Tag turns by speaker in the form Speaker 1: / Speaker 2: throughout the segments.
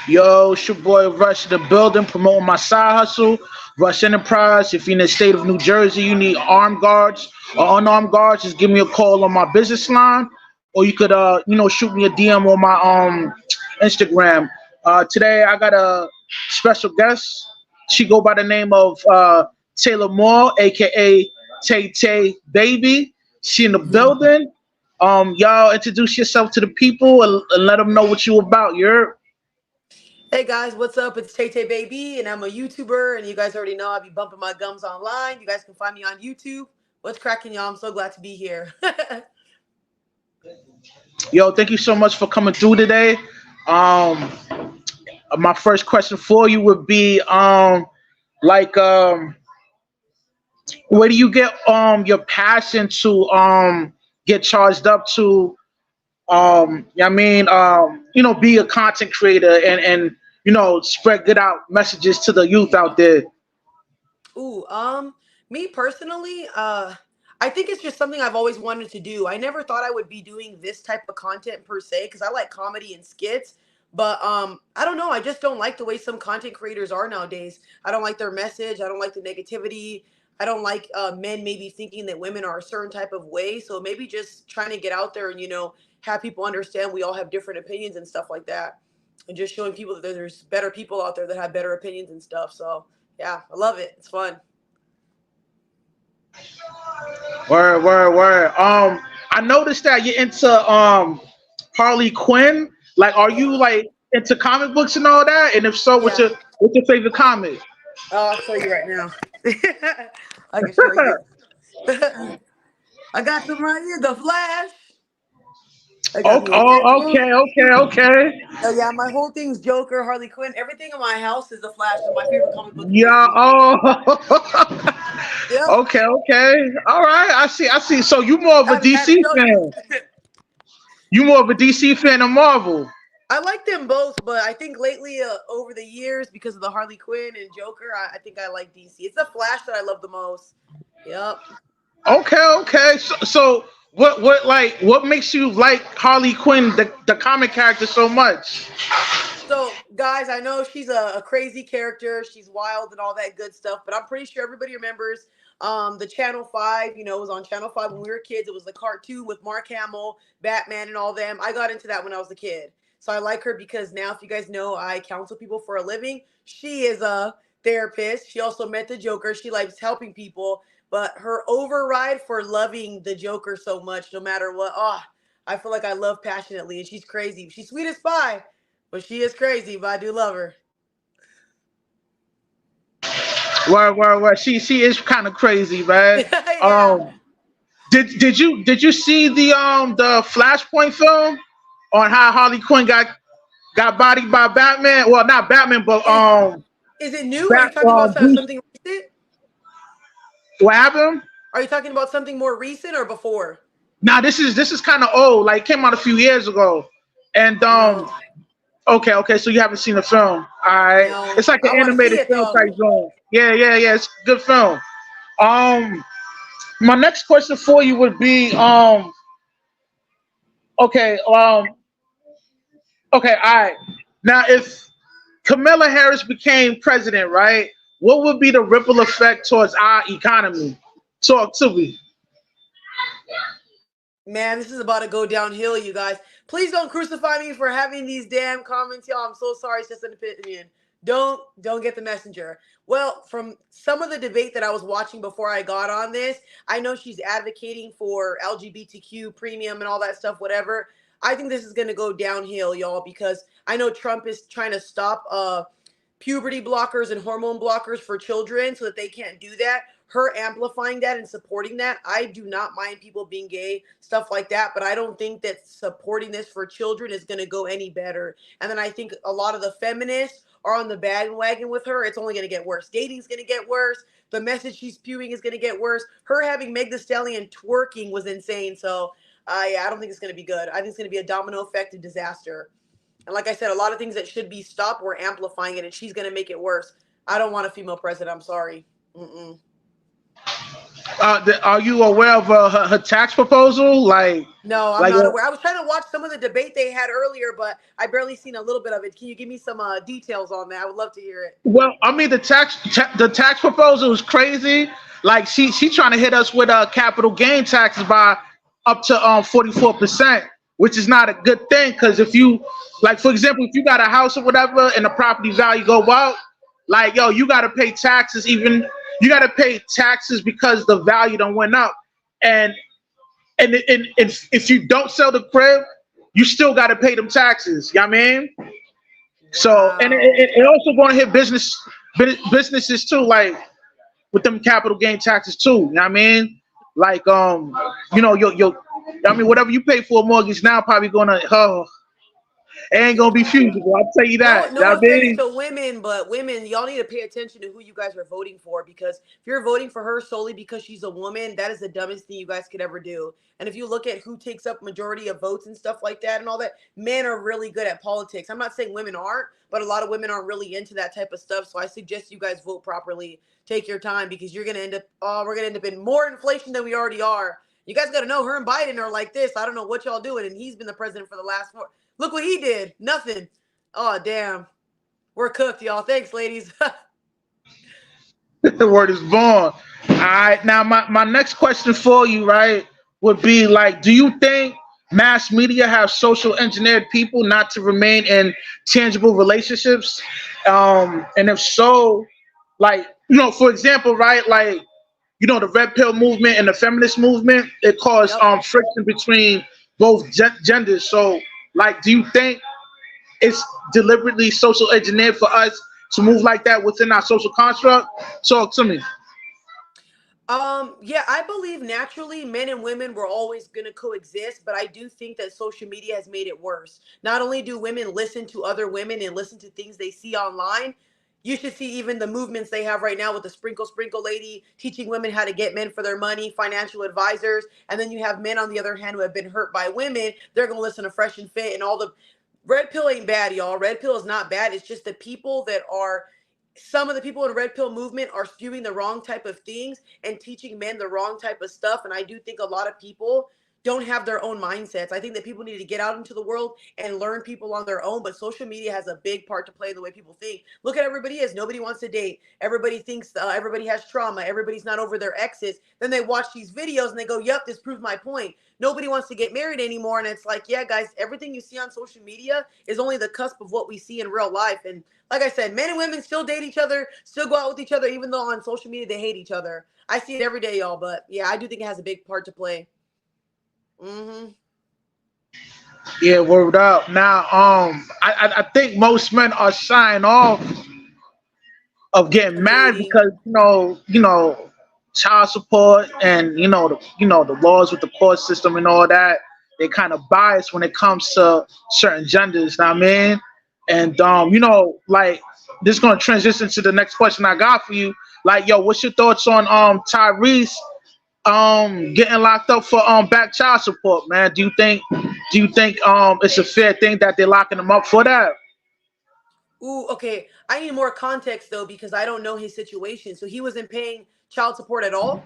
Speaker 1: Yo, it's your boy Rush in the building, promoting my side hustle, Rush Enterprise. If you're in the state of New Jersey, you need armed guards or unarmed guards, just give me a call on my business line, or you could, shoot me a DM on my Instagram. Today I got a special guest. She go by the name of Taylor Moore, aka Tay Tay Baby. She in the building. Y'all introduce yourself to the people and let them know what you about. You're
Speaker 2: Hey guys, what's up? It's TayTayBayBee, and I'm a YouTuber, and you guys already know I be bumping my gums online. You guys can find me on YouTube. What's cracking, y'all? I'm so glad to be here.
Speaker 1: Yo, thank you so much for coming through today. Um, my first question for you would be, like, where do you get your passion to get charged up to be a content creator and spread good out messages to the youth out there.
Speaker 2: Ooh, me personally, I think it's just something I've always wanted to do. I never thought I would be doing this type of content per se, because I like comedy and skits. But I don't know. I just don't like the way some content creators are nowadays. I don't like their message. I don't like the negativity. I don't like men maybe thinking that women are a certain type of way. So maybe just trying to get out there and have people understand we all have different opinions and stuff like that, and just showing people that there's better people out there that have better opinions and stuff. So yeah, I love it. It's fun.
Speaker 1: Word. I noticed that you're into Harley Quinn. Like, are you like into comic books and all that? And if so,
Speaker 2: Yeah.
Speaker 1: what's your favorite comic?
Speaker 2: I'll show you right now. I can show you. I got them right here. The Flash. I got
Speaker 1: Oh,
Speaker 2: me a
Speaker 1: oh,
Speaker 2: Deadpool.
Speaker 1: okay.
Speaker 2: Oh yeah, my whole thing's Joker, Harley Quinn. Everything in my house is the Flash. And my favorite comic book is
Speaker 1: Yeah.
Speaker 2: DC.
Speaker 1: Oh.
Speaker 2: Yep.
Speaker 1: Okay. All right. I see. So you more of
Speaker 2: I
Speaker 1: a
Speaker 2: haven't had to
Speaker 1: DC
Speaker 2: show you.
Speaker 1: fan. You more of a DC fan than Marvel.
Speaker 2: I like them both, but I think lately, over the years, because of the Harley Quinn and Joker, I think I like DC. It's the Flash that I love the most. Yep.
Speaker 1: Okay. So what makes you like Harley Quinn, the comic character, so much?
Speaker 2: So, guys, I know she's a crazy character. She's wild and all that good stuff, but I'm pretty sure everybody remembers the Channel 5. It was on Channel 5 when we were kids. It was the cartoon with Mark Hamill, Batman, and all them. I got into that when I was a kid. So I like her because now, if you guys know, I counsel people for a living. She is a therapist. She also met the Joker. She likes helping people, but her override for loving the Joker so much, no matter what, I feel like I love passionately, and she's crazy. She's sweet as pie. But she is crazy, but I do love her.
Speaker 1: Where she is kind of crazy, man.
Speaker 2: Yeah.
Speaker 1: Um, did you see the Flashpoint film on how Harley Quinn got bodied by Batman? Well, not Batman, but
Speaker 2: Is is it new? Are you
Speaker 1: Bat
Speaker 2: talking about
Speaker 1: Bruce.
Speaker 2: something recent?
Speaker 1: What happened?
Speaker 2: Are you talking about something more recent or before?
Speaker 1: Now this is kind of old. Like, came out a few years ago, and
Speaker 2: No,
Speaker 1: okay. So you haven't seen the film? All right.
Speaker 2: no.
Speaker 1: It's like an
Speaker 2: I want to see
Speaker 1: animated
Speaker 2: it
Speaker 1: film
Speaker 2: though.
Speaker 1: type zone. Yeah. It's a good film. Um, my next question for you would be okay okay, all right. Now, if Kamala Harris became president, right? What would be the ripple effect towards our economy? Talk to me.
Speaker 2: Man, this is about to go downhill, you guys. Please don't crucify me for having these damn comments, y'all. I'm so sorry. It's just an opinion. Don't get the messenger. Well, from some of the debate that I was watching before I got on this, I know she's advocating for LGBTQ premium and all that stuff, whatever. I think this is going to go downhill, y'all, because I know Trump is trying to stop puberty blockers and hormone blockers for children so that they can't do that. Her amplifying that and supporting that. I do not mind people being gay, stuff like that, but I don't think that supporting this for children is going to go any better. And then I think a lot of the feminists are on the bandwagon with her. It's only going to get worse. Dating's going to get worse. The message she's spewing is going to get worse. Her having Meg Thee Stallion twerking was insane. So, yeah, I don't think it's going to be good. I think it's going to be a domino effect and disaster. And like I said, a lot of things that should be stopped, we're amplifying it, and she's going to make it worse. I don't want a female president. I'm sorry. Mm-mm.
Speaker 1: Are you aware of her tax proposal?
Speaker 2: No, I'm
Speaker 1: Like
Speaker 2: not aware. I was trying to watch some of the debate they had earlier, but I barely seen a little bit of it. Can you give me some details on that? I would love to hear it.
Speaker 1: well, I mean, the tax proposal is crazy. Like she trying to hit us with capital gain taxes by up to 44%, which is not a good thing. Because if you, like, for example, if you got a house or whatever and the property value go up, like, yo, you got to pay taxes. Even you got to pay taxes because the value done went up. And and if you don't sell the crib, you still got to pay them taxes. You know what I mean? So, and
Speaker 2: Wow.
Speaker 1: it also going to hit businesses too, like with them capital gain taxes too. You know what I mean? Like, I mean, whatever you pay for a mortgage now, probably gonna, it ain't gonna be feasible. I'll tell you
Speaker 2: No,
Speaker 1: that. You know
Speaker 2: no
Speaker 1: what I
Speaker 2: offense
Speaker 1: mean?
Speaker 2: to women, but women, y'all need to pay attention to who you guys are voting for, because if you're voting for her solely because she's a woman, that is the dumbest thing you guys could ever do. And if you look at who takes up majority of votes and stuff like that and all that, men are really good at politics. I'm not saying women aren't, but a lot of women aren't really into that type of stuff. So I suggest you guys vote properly. Take your time, because you're gonna end up, we're gonna end up in more inflation than we already are. You guys got to know her and Biden are like this. I don't know what y'all doing, and he's been the president for the last four. Look what he did. Nothing. Oh, damn. We're cooked, y'all. Thanks, ladies.
Speaker 1: The word is born. All right. Now, my next question for you, right, would be like, do you think mass media have social engineered people not to remain in tangible relationships? And if so, like, for example, right, like, the red pill movement and the feminist movement, it caused
Speaker 2: Yep.
Speaker 1: friction between both genders. So, like, do you think it's deliberately social engineered for us to move like that within our social construct? Talk to me.
Speaker 2: Yeah, I believe naturally men and women were always going to coexist, but I do think that social media has made it worse. Not only do women listen to other women and listen to things they see online, you should see even the movements they have right now with the sprinkle sprinkle lady teaching women how to get men for their money, financial advisors, and then you have men on the other hand who have been hurt by women. They're going to listen to Fresh and Fit and all the red pill ain't bad, y'all. Red pill is not bad. It's just the people that are some of the people in the red pill movement are spewing the wrong type of things and teaching men the wrong type of stuff. And I do think a lot of people don't have their own mindsets. I think that people need to get out into the world and learn people on their own. But social media has a big part to play in the way people think. Look at everybody is. Nobody wants to date. Everybody thinks everybody has trauma. Everybody's not over their exes. Then they watch these videos and they go, yep, this proves my point. Nobody wants to get married anymore. And it's like, yeah, guys, everything you see on social media is only the cusp of what we see in real life. And like I said, men and women still date each other, still go out with each other, even though on social media they hate each other. I see it every day, y'all. But yeah, I do think it has a big part to play. Mm-hmm.
Speaker 1: Yeah, word up. Now, I think most men are shying off of getting
Speaker 2: Of
Speaker 1: married
Speaker 2: dating.
Speaker 1: because child support and the laws with the court system and all that. They kind of biased when it comes to certain genders. Know what I mean, and like, this is gonna transition to the next question I got for you. Like, yo, what's your thoughts on Tyrese getting locked up for back child support, man? Do you think it's a fair thing that they're locking him up for that?
Speaker 2: Ooh, okay. I need more context though because I don't know his situation. So he wasn't paying child support at all?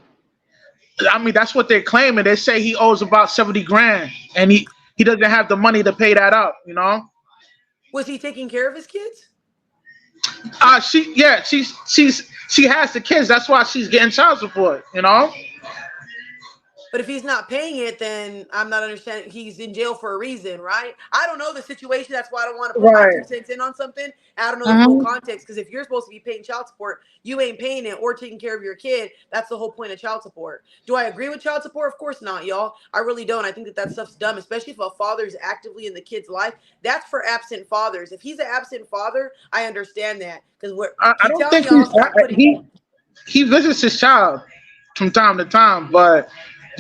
Speaker 1: I mean, that's what they're claiming. They say he owes about 70 grand, and he doesn't have the money to pay that up.
Speaker 2: Was he taking care of his kids?
Speaker 1: She has the kids. That's why she's getting child support.
Speaker 2: But if he's not paying it, then I'm not understanding. He's in jail for a reason, right? I don't know the situation. That's why I don't want to put my
Speaker 1: Right.
Speaker 2: 2 cents in on something. I don't know the full
Speaker 1: Mhm.
Speaker 2: context because if you're supposed to be paying child support, you ain't paying it or taking care of your kid. That's the whole point of child support. Do I agree with child support? Of course not, y'all. I really don't. I think that that stuff's dumb, especially if a father is actively in the kid's life. That's for absent fathers. If he's an absent father, I understand that because we're
Speaker 1: I
Speaker 2: keep
Speaker 1: don't
Speaker 2: telling
Speaker 1: think
Speaker 2: y'all, stop putting.
Speaker 1: he visits his child from time to time, but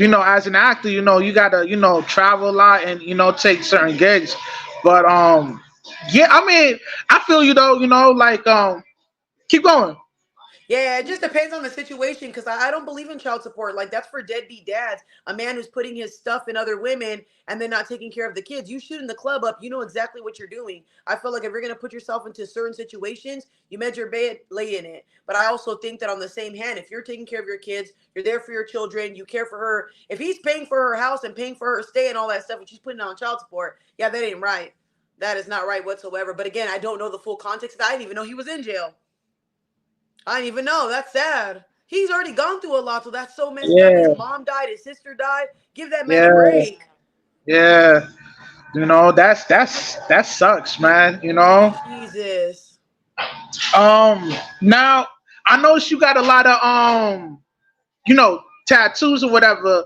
Speaker 1: as an actor, you gotta travel a lot and take certain gigs. But yeah, I mean, I feel you though. Like, keep going.
Speaker 2: Yeah, it just depends on the situation because I don't believe in child support. Like that's for deadbeat dads. A man who's putting his stuff in other women and then not taking care of the kids. You shooting the club up, you know exactly what you're doing. I feel like if you're gonna put yourself into certain situations, you meant your bed, lay in it. But I also think that on the same hand, if you're taking care of your kids, you're there for your children, you care for her. If he's paying for her house and paying for her stay and all that stuff, and she's putting on child support, yeah, that ain't right. That is not right whatsoever. But again, I don't know the full context. I didn't even know he was in jail. I didn't even know. That's sad. He's already gone through a lot, so that's so messed up. His
Speaker 1: Yeah,
Speaker 2: mom died, his sister died. Give that man a
Speaker 1: yeah,
Speaker 2: break.
Speaker 1: yeah. That sucks, man.
Speaker 2: Jesus.
Speaker 1: Now I noticed you got a lot of tattoos or whatever.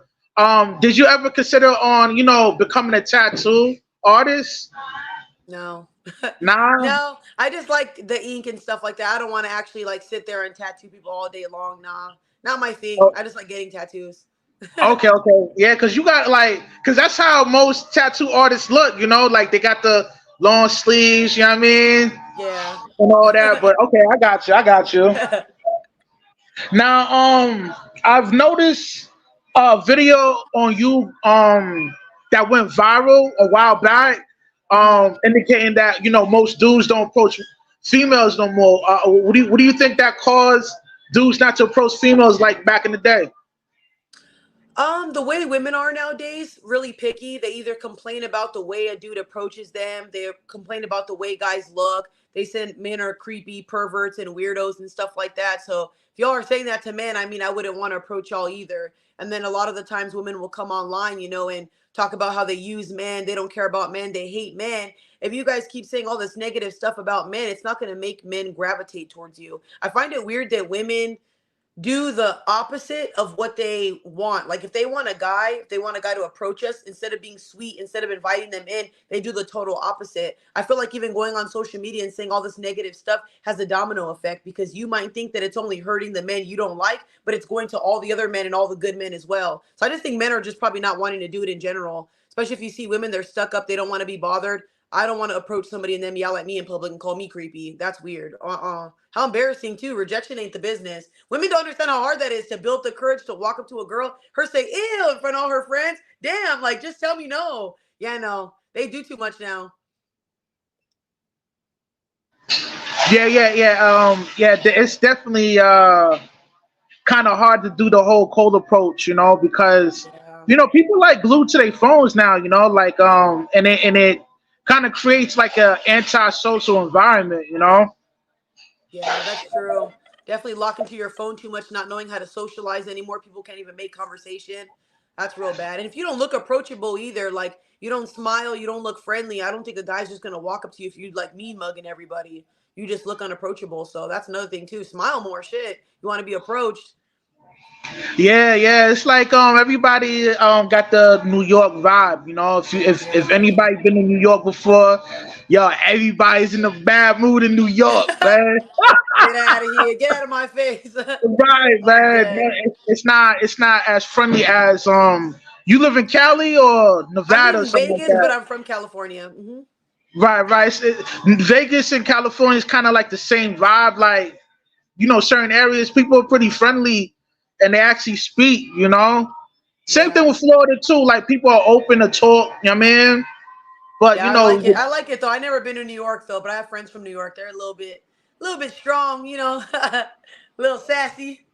Speaker 1: Did you ever consider on becoming a tattoo artist?
Speaker 2: No.
Speaker 1: Nah.
Speaker 2: No, I just like the ink and stuff like that. I don't want to actually like sit there and tattoo people all day long. Nah, not my thing.
Speaker 1: Oh,
Speaker 2: I just like getting tattoos.
Speaker 1: okay, okay, yeah, because you got because that's how most tattoo artists look. Like they got the long sleeves. You know what I mean?
Speaker 2: Yeah.
Speaker 1: And all that. But okay, I got you. I got you. Now, I've noticed a video on you that went viral a while back,
Speaker 2: Mhm.
Speaker 1: indicating that most dudes don't approach females no more. What do you think that caused dudes not to approach females like back in the day?
Speaker 2: The way women are nowadays, really picky. They either complain about the way a dude approaches them, they complain about the way guys look. They said men are creepy perverts and weirdos and stuff like that. So if y'all are saying that to men, I mean, I wouldn't want to approach y'all either. And then a lot of the times women will come online, and talk about how they use men, they don't care about men, they hate men. If you guys keep saying all this negative stuff about men, it's not going to make men gravitate towards you. I find it weird that women do the opposite of what they want. Like if they want a guy to approach us, instead of being sweet, instead of inviting them in, they do the total opposite. I feel like even going on social media and saying all this negative stuff has a domino effect because you might think that it's only hurting the men you don't like, but it's going to all the other men and all the good men as well. So I just think men are just probably not wanting to do it in general. Especially if you see women, they're stuck up, they don't want to be bothered. I don't want to approach somebody and them yell at me in public and call me creepy. That's weird. How embarrassing too. Rejection ain't the business. Women don't understand how hard that is to build the courage to walk up to a girl, her say ew in front of all her friends. Damn, like just tell me no. Yeah, no. They do too much now.
Speaker 1: Yeah, yeah, yeah. Yeah, it's definitely kind of hard to do the whole cold approach, because
Speaker 2: Yeah.
Speaker 1: people like glued to their phones now, like and it kind of creates like a anti-social environment.
Speaker 2: Yeah, that's true. Definitely lock into your phone too much, not knowing how to socialize anymore. People can't even make conversation. That's real bad. And if you don't look approachable either, like you don't smile, you don't look friendly, I don't think a guy's just gonna walk up to you if you like mean mugging everybody. You just look unapproachable. So that's another thing too. Smile more. Shit. You want to be approached.
Speaker 1: Yeah, yeah. It's like everybody got the New York vibe. If
Speaker 2: Yeah.
Speaker 1: anybody been in New York before, yo, everybody's in a bad mood in New York, man.
Speaker 2: Get out of here. Get out of my face.
Speaker 1: Right,
Speaker 2: I'm
Speaker 1: man.
Speaker 2: dead.
Speaker 1: It's not as friendly as you live in Cali or
Speaker 2: I'm
Speaker 1: Nevada or
Speaker 2: in
Speaker 1: something like
Speaker 2: Vegas, but
Speaker 1: that.
Speaker 2: I'm from California.
Speaker 1: Right, right. Vegas and California is kind of like the same vibe. Like, certain areas, people are pretty friendly and they actually speak, Same thing
Speaker 2: Yeah.
Speaker 1: with Florida too. Like people are open to talk, you know what I mean? But
Speaker 2: Yeah, I like it. I like it though. I never been to New York though, but I have friends from New York. They're a little bit strong, a little sassy.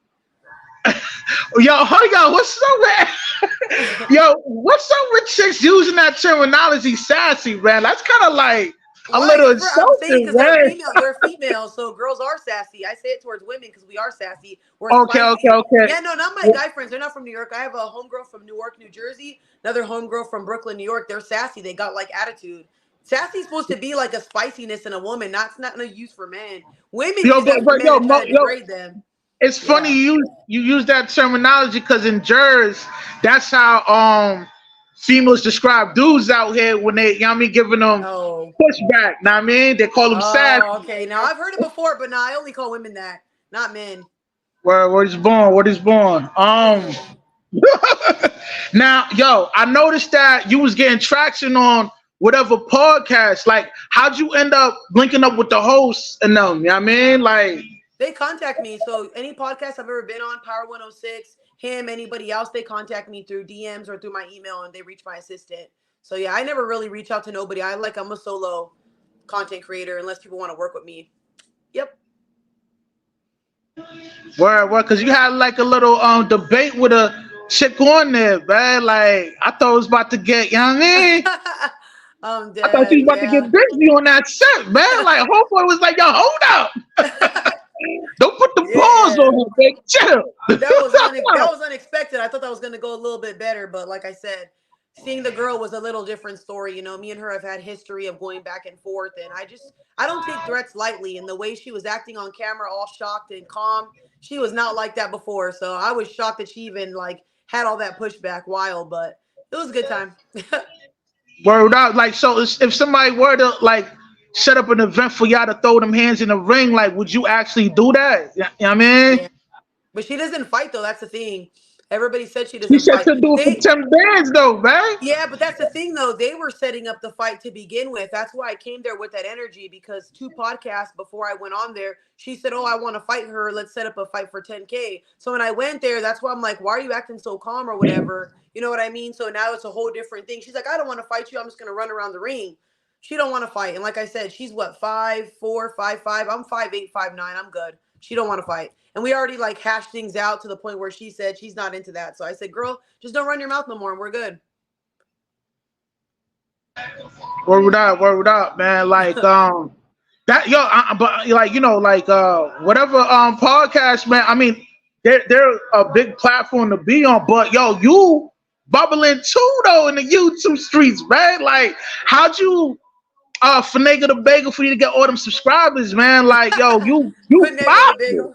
Speaker 1: yo, hold on, what's up with yo, what's up with chicks using that terminology sassy, man? That's kind of like a
Speaker 2: Why?
Speaker 1: little
Speaker 2: I'm saying
Speaker 1: insulting,
Speaker 2: because they're
Speaker 1: man.
Speaker 2: female. They're female, so girls are sassy. I say it towards women because we are sassy. We're
Speaker 1: Okay, okay,
Speaker 2: spicy.
Speaker 1: okay.
Speaker 2: Yeah, no, not my guy friends. They're not from New York. I have a homegirl from Newark, New Jersey. Another homegirl from Brooklyn, New York. They're sassy. They got like attitude. Sassy's supposed to be like a spiciness in a woman. Not it's not no use for men. Women
Speaker 1: Yo,
Speaker 2: use
Speaker 1: but,
Speaker 2: that for
Speaker 1: but
Speaker 2: men
Speaker 1: yo,
Speaker 2: and try to
Speaker 1: yo,
Speaker 2: degrade them.
Speaker 1: it's funny
Speaker 2: Yeah.
Speaker 1: you use that terminology because in Jersey, that's how females describe dudes out here when they, what I mean, giving them
Speaker 2: Oh.
Speaker 1: pushback. Know what I mean? They call them sassy.
Speaker 2: Oh, okay. Now I've heard it before, but now I only call women that, not men.
Speaker 1: Where he's born, what he's born. Now, yo, I noticed that you was getting traction on whatever podcast. Like, how'd you end up linking up with the hosts and them? You know what I mean? Like,
Speaker 2: They contact me. So any podcast I've ever been on, Power 106, him, anybody else, they contact me through DMs or through my email, and they reach my assistant. So yeah, I never really reach out to nobody. I'm a solo content creator unless people want to work with me. Yep.
Speaker 1: Word, because you had like a little debate with a chick on there, man. Like I thought it was about to get, you know what I mean?
Speaker 2: I'm
Speaker 1: I thought she
Speaker 2: dead.
Speaker 1: was about to get
Speaker 2: Yeah.
Speaker 1: busy on that set, man. Like homeboy was like, yo, hold up. Don't put the paws
Speaker 2: Yeah.
Speaker 1: on her, baby. Chill.
Speaker 2: That was unexpected. I thought that was gonna go a little bit better, but like I said, seeing the girl was a little different story. You know, me and her have had history of going back and forth, and I don't take threats lightly. And the way she was acting on camera, all shocked and calm, she was not like that before. So I was shocked that she even like had all that pushback. Wild, but it was a good time.
Speaker 1: Word out. Like, so if somebody were to like set up an event for y'all to throw them hands in the ring, like, would you actually do that? You know what I mean?
Speaker 2: Yeah, but she doesn't fight though. That's the thing. Everybody said she
Speaker 1: She
Speaker 2: doesn't
Speaker 1: said
Speaker 2: fight.
Speaker 1: to do it for
Speaker 2: They
Speaker 1: 10 bands though, man.
Speaker 2: Yeah, but that's the thing though. They were setting up the fight to begin with. That's why I came there with that energy because two podcasts before I went on there, she said, "Oh, I want to fight her. Let's set up a fight for 10K." So when I went there, that's why I'm like, "Why are you acting so calm or whatever?" You know what I mean? So now it's a whole different thing. She's like, "I don't want to fight you. I'm just going to run around the ring." She don't want to fight. And like I said, she's what, 5'4", 5'5". I'm 5'8", 5'9". I'm good. She don't want to fight. And we already like hashed things out to the point where she said she's not into that. So I said, "Girl, just don't run your mouth no more and we're good."
Speaker 1: Word up, man. Like, that yo, but like like whatever podcast, man. I mean, they're a big platform to be on, but yo, you bubbling too though in the YouTube streets, man. Like, how'd you finagle the bagel for you to get all them subscribers, man? Like, yo, you
Speaker 2: Finagle the
Speaker 1: popping.
Speaker 2: bagel.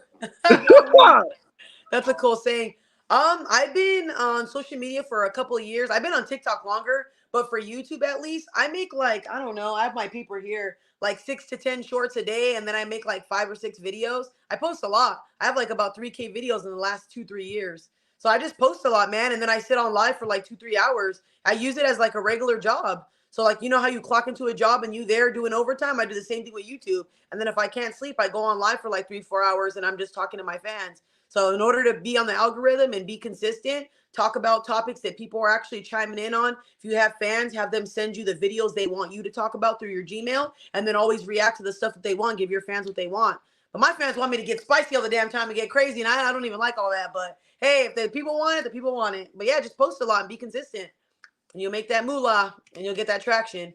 Speaker 2: That's a cool saying. I've been on social media for a couple of years. I've been on TikTok longer, but for YouTube at least, I make like, I don't know, I have my paper here, like 6 to 10 shorts a day, and then I make like 5 or 6 videos. I post a lot. I have like about 3K videos in the last 2, 3 years. So I just post a lot, man, and then I sit on live for like 2, 3 hours. I use it as like a regular job. So like you know how you clock into a job and you there doing overtime? I do the same thing with YouTube. And then if I can't sleep, I go on live for like 3, 4 hours and I'm just talking to my fans. So in order to be on the algorithm and be consistent, talk about topics that people are actually chiming in on. If you have fans, have them send you the videos they want you to talk about through your Gmail, and then always react to the stuff that they want. Give your fans what they want. But my fans want me to get spicy all the damn time and get crazy, and I don't even like all that. But hey, if the people want it, the people want it. But yeah, just post a lot and be consistent, and you'll make that moolah, and you'll get that traction.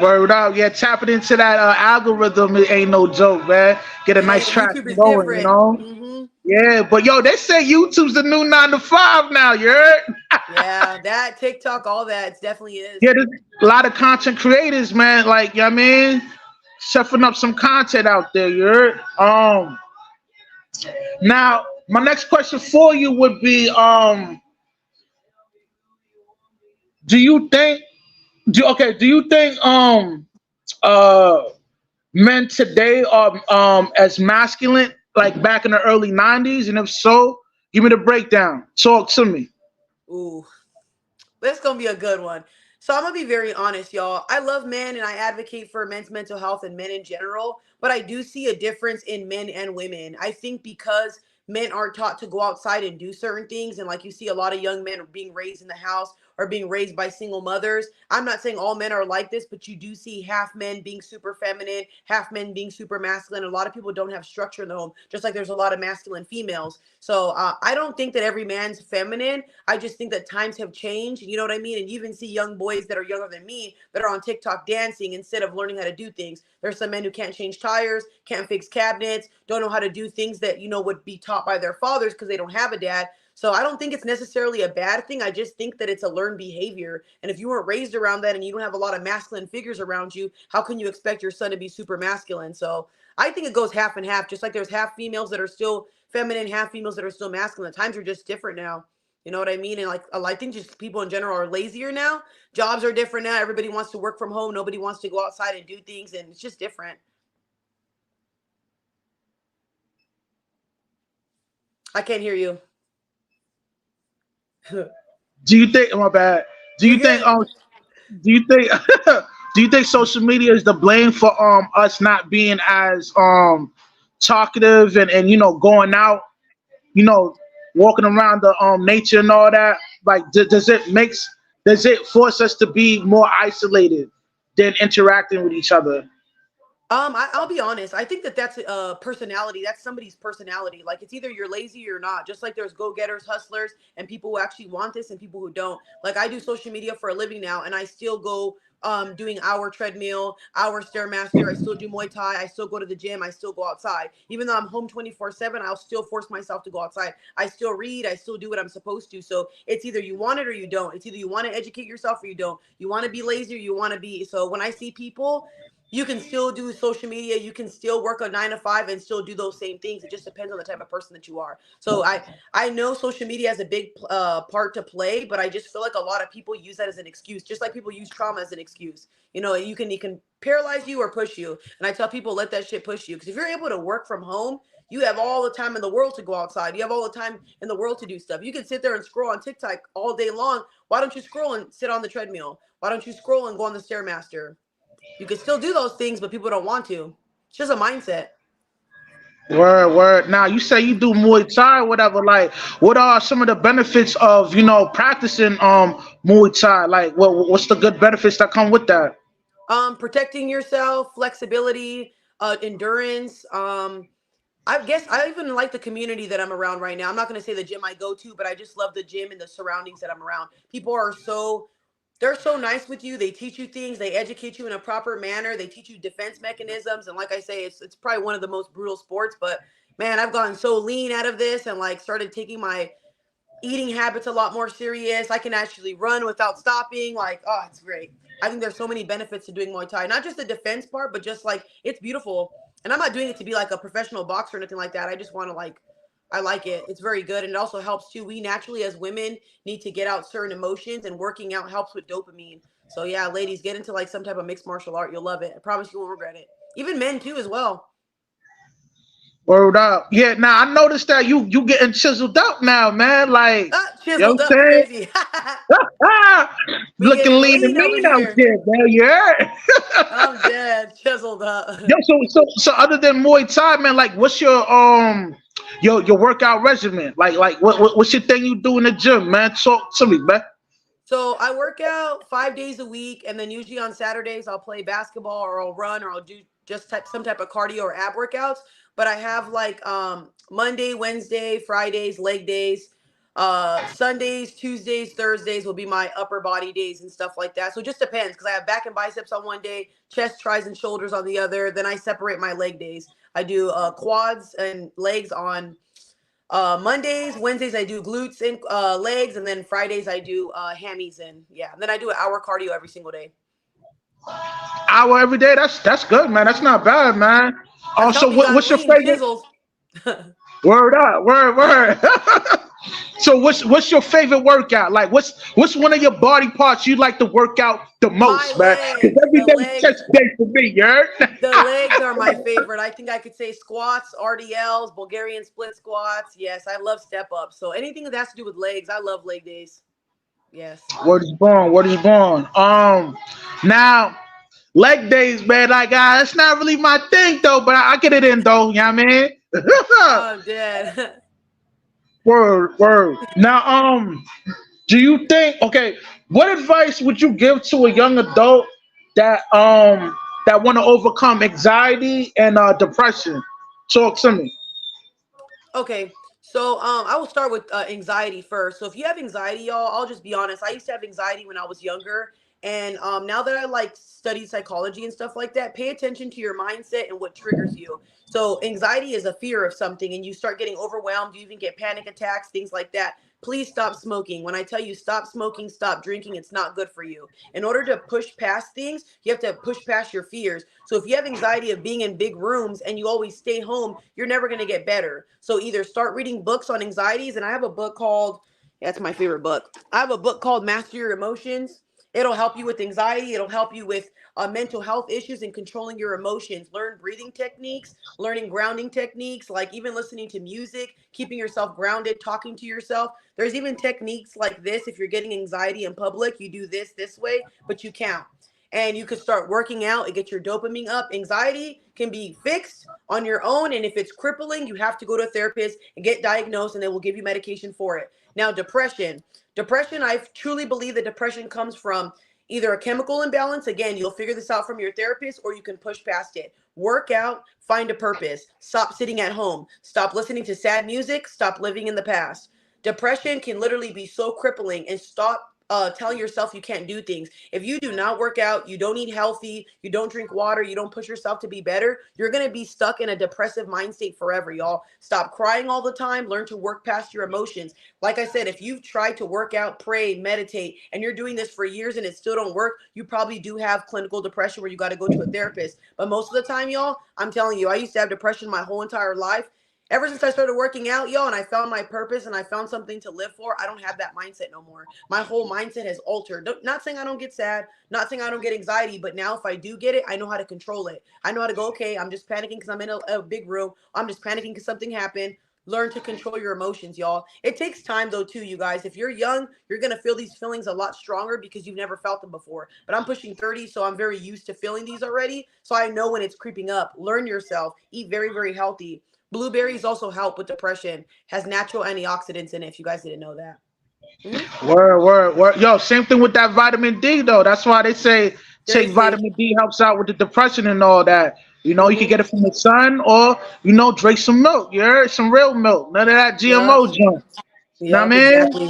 Speaker 1: Word out, yeah. Tapping into that algorithm, it ain't no joke, man. Get a nice
Speaker 2: Yeah,
Speaker 1: track
Speaker 2: YouTube is
Speaker 1: going, you
Speaker 2: different.
Speaker 1: know. Yeah, but yo, they say YouTube's the new 9 to 5 now. You heard?
Speaker 2: Yeah, that TikTok, all that, it definitely is.
Speaker 1: Yeah, there's a lot of content creators, man. Like, you know what I mean, stuffing up some content out there. You heard? Now my next question for you would be, do you think, do you think, uh, men today are as masculine like back in the early '90s, and if so, give me the breakdown. Talk to me.
Speaker 2: Ooh, that's gonna be a good one. So I'm gonna be very honest, y'all. I love men and I advocate for men's mental health and men in general, but I do see a difference in men and women. I think because men are taught to go outside and do certain things, and like you see a lot of young men are being raised in the house or being raised by single mothers. I'm not saying all men are like this, but you do see half men being super feminine, half men being super masculine. A lot of people don't have structure in the home, just like there's a lot of masculine females. So I don't think that every man's feminine. I just think that times have changed. You know what I mean? And you even see young boys that are younger than me that are on TikTok dancing instead of learning how to do things. There's some men who can't change tires, can't fix cabinets, don't know how to do things that, would be taught by their fathers because they don't have a dad. So I don't think it's necessarily a bad thing. I just think that it's a learned behavior. And if you weren't raised around that and you don't have a lot of masculine figures around you, how can you expect your son to be super masculine? So I think it goes half and half, just like there's half females that are still feminine, half females that are still masculine. The times are just different now. You know what I mean? And like I think just people in general are lazier now. Jobs are different now. Everybody wants to work from home. Nobody wants to go outside and do things, and it's just different. I can't hear you.
Speaker 1: Do you think? My bad. Do
Speaker 2: You're
Speaker 1: you think?
Speaker 2: good.
Speaker 1: Do you think? Do you think social media is the blame for us not being as talkative and going out, you know, walking around the nature and all that? Like, does it force us to be more isolated than interacting with each other?
Speaker 2: I'll be honest. I think that that's a personality. That's somebody's personality. Like it's either you're lazy or not. Just like there's go-getters, hustlers, and people who actually want this and people who don't. Like I do social media for a living now, and I still go doing our treadmill, our stairmaster. I still do Muay Thai. I still go to the gym. I still go outside. Even though I'm home 24/7, I'll still force myself to go outside. I still read. I still do what I'm supposed to. So it's either you want it or you don't. It's either you want to educate yourself or you don't. You want to be lazy or you want to be. So when I see people, you can still do social media, you can still work a 9 to 5 and still do those same things. It just depends on the type of person that you are. So I know social media has a big part to play, but I just feel like a lot of people use that as an excuse, just like people use trauma as an excuse. You can paralyze you or push you, and I tell people, let that shit push you, because if you're able to work from home, you have all the time in the world to go outside. You have all the time in the world to do stuff. You can sit there and scroll on TikTok all day long. Why don't you scroll and sit on the treadmill? Why don't you scroll and go on the stairmaster? You can still do those things, but people don't want to. It's just a mindset.
Speaker 1: Word, word. Now you say you do Muay Thai, or whatever. Like, what are some of the benefits of practicing Muay Thai? Like, what's the good benefits that come with that?
Speaker 2: Protecting yourself, flexibility, endurance. I guess I even like the community that I'm around right now. I'm not going to say the gym I go to, but I just love the gym and the surroundings that I'm around. People are they're so nice with you. They teach you things. They educate you in a proper manner. They teach you defense mechanisms. And like I say, it's probably one of the most brutal sports. But man, I've gotten so lean out of this and like started taking my eating habits a lot more serious. I can actually run without stopping. Like, oh, it's great. I think there's so many benefits to doing Muay Thai. Not just the defense part, but just like it's beautiful. And I'm not doing it to be like a professional boxer or anything like that. I just want to I like it. It's very good. And it also helps too. We naturally as women need to get out certain emotions, and working out helps with dopamine. So yeah, ladies, get into like some type of mixed martial art. You'll love it. I promise you won't regret it. Even men too as well.
Speaker 1: Word up. Yeah. Now I noticed that you getting chiseled up now, man. Like,
Speaker 2: Ah,
Speaker 1: you know
Speaker 2: chiseled
Speaker 1: what
Speaker 2: up
Speaker 1: I'm
Speaker 2: crazy.
Speaker 1: saying?
Speaker 2: We
Speaker 1: Looking
Speaker 2: getting
Speaker 1: lean and
Speaker 2: lean over
Speaker 1: mean out
Speaker 2: here.
Speaker 1: here, man. Yeah.
Speaker 2: I'm dead. Chiseled up.
Speaker 1: Yo, so other than Muay Thai, man, like, what's your workout regimen? Like what's your thing you do in the gym, man? Talk to me, man.
Speaker 2: So I work out 5 days a week, and then usually on Saturdays I'll play basketball or I'll run or I'll do just some type of cardio or ab workouts. But I have like Monday, Wednesday, Fridays, leg days. Sundays, Tuesdays, Thursdays will be my upper body days and stuff like that. So it just depends, because I have back and biceps on one day, chest, tris, and shoulders on the other. Then I separate my leg days. I do quads and legs on Mondays, Wednesdays I do glutes and legs, and then Fridays I do hammies, and yeah. And then I do an hour cardio every single day.
Speaker 1: Hour every day. That's good, man. That's not bad, man.
Speaker 2: That's
Speaker 1: Also,
Speaker 2: helped me gotten
Speaker 1: what's your
Speaker 2: lean,
Speaker 1: favorite?
Speaker 2: chiseled.
Speaker 1: Word up, word. So what's your favorite workout? Like, what's one of your body parts you like to work out the
Speaker 2: My
Speaker 1: most, man? Because
Speaker 2: legs,
Speaker 1: every day is chest day for me, you heard?
Speaker 2: the legs are my favorite. I think I could say squats, RDLs, Bulgarian split squats. Yes, I love step ups. So anything that has to do with legs, I love leg days. Yes.
Speaker 1: Word is born. Word is born. Now leg days, man. Like, it's not really my thing though, but I get it in though. You know what I mean?
Speaker 2: Oh, I'm dead.
Speaker 1: Word, word. Now, do you think? Okay, what advice would you give to a young adult that want to overcome anxiety and depression? Talk to me.
Speaker 2: Okay, so I will start with anxiety first. So if you have anxiety, y'all, I'll just be honest. I used to have anxiety when I was younger, and now that I like study psychology and stuff like that, pay attention to your mindset and what triggers you. So anxiety is a fear of something, and you start getting overwhelmed. You even get panic attacks, things like that. Please stop smoking. When I tell you stop smoking, stop drinking, it's not good for you. In order to push past things, you have to push past your fears. So if you have anxiety of being in big rooms and you always stay home, you're never going to get better. So either start reading books on anxieties, and I have a book called, that's my favorite book. I have a book called Master Your Emotions. It'll help you with anxiety. It'll help you with mental health issues and controlling your emotions. Learn breathing techniques, learning grounding techniques, like even listening to music, keeping yourself grounded, talking to yourself. There's even techniques like this. If you're getting anxiety in public, you do this way, but you count. and you could start working out and get your dopamine up. Anxiety can be fixed on your own, and if it's crippling, you have to go to a therapist and get diagnosed, and they will give you medication for it. Now, depression, I truly believe that depression comes from either a chemical imbalance. Again, you'll figure this out from your therapist, or you can push past it. Work out, find a purpose, stop sitting at home, stop listening to sad music, stop living in the past. Depression can literally be so crippling, and stop telling yourself you can't do things. If you do not work out, you don't eat healthy, you don't drink water, you don't push yourself to be better, you're going to be stuck in a depressive mind state forever, y'all. Stop crying all the time. Learn to work past your emotions. Like I said, if you've tried to work out, pray, meditate, and you're doing this for years and it still don't work, you probably do have clinical depression where you got to go to a therapist. But most of the time, y'all, I'm telling you, I used to have depression my whole entire life. Ever since I started working out, yo, and I found my purpose and I found something to live for, I don't have that mindset no more. My whole mindset has altered. Not saying I don't get sad, not saying I don't get anxiety, but now if I do get it, I know how to control it. I know how to go, okay, I'm just panicking because I'm in a big room. I'm just panicking because something happened. Learn to control your emotions, y'all. It takes time, though, too, you guys. If you're young, you're going to feel these feelings a lot stronger because you've never felt them before. But I'm pushing 30, so I'm very used to feeling these already. So I know when it's creeping up. Learn yourself. Eat very, very healthy. Blueberries also help with depression. Has natural antioxidants in it. If you guys didn't know that.
Speaker 1: Word. Yo, same thing with that vitamin D though. That's why they say take
Speaker 2: Seriously.
Speaker 1: vitamin D helps out with the depression and all that. You know, you can
Speaker 2: Mm-hmm.
Speaker 1: get it from the sun or drink some milk. You heard? Some real milk. None of that
Speaker 2: Yep.
Speaker 1: GMO junk. Know what I
Speaker 2: Yep.
Speaker 1: mean?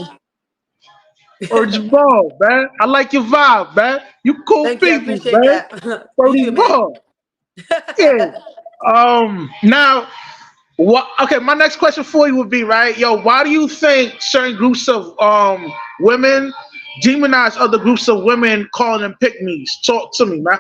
Speaker 2: Exactly.
Speaker 1: Urge ball, man. I like your vibe, man. You cool
Speaker 2: Thank you. I
Speaker 1: people,
Speaker 2: appreciate
Speaker 1: man.
Speaker 2: that. You too,
Speaker 1: 30
Speaker 2: man.
Speaker 1: ball. Yeah. Now what? Okay, my next question for you would be right, yo. Why do you think certain groups of women demonize other groups of women, calling them pick Talk to me, man.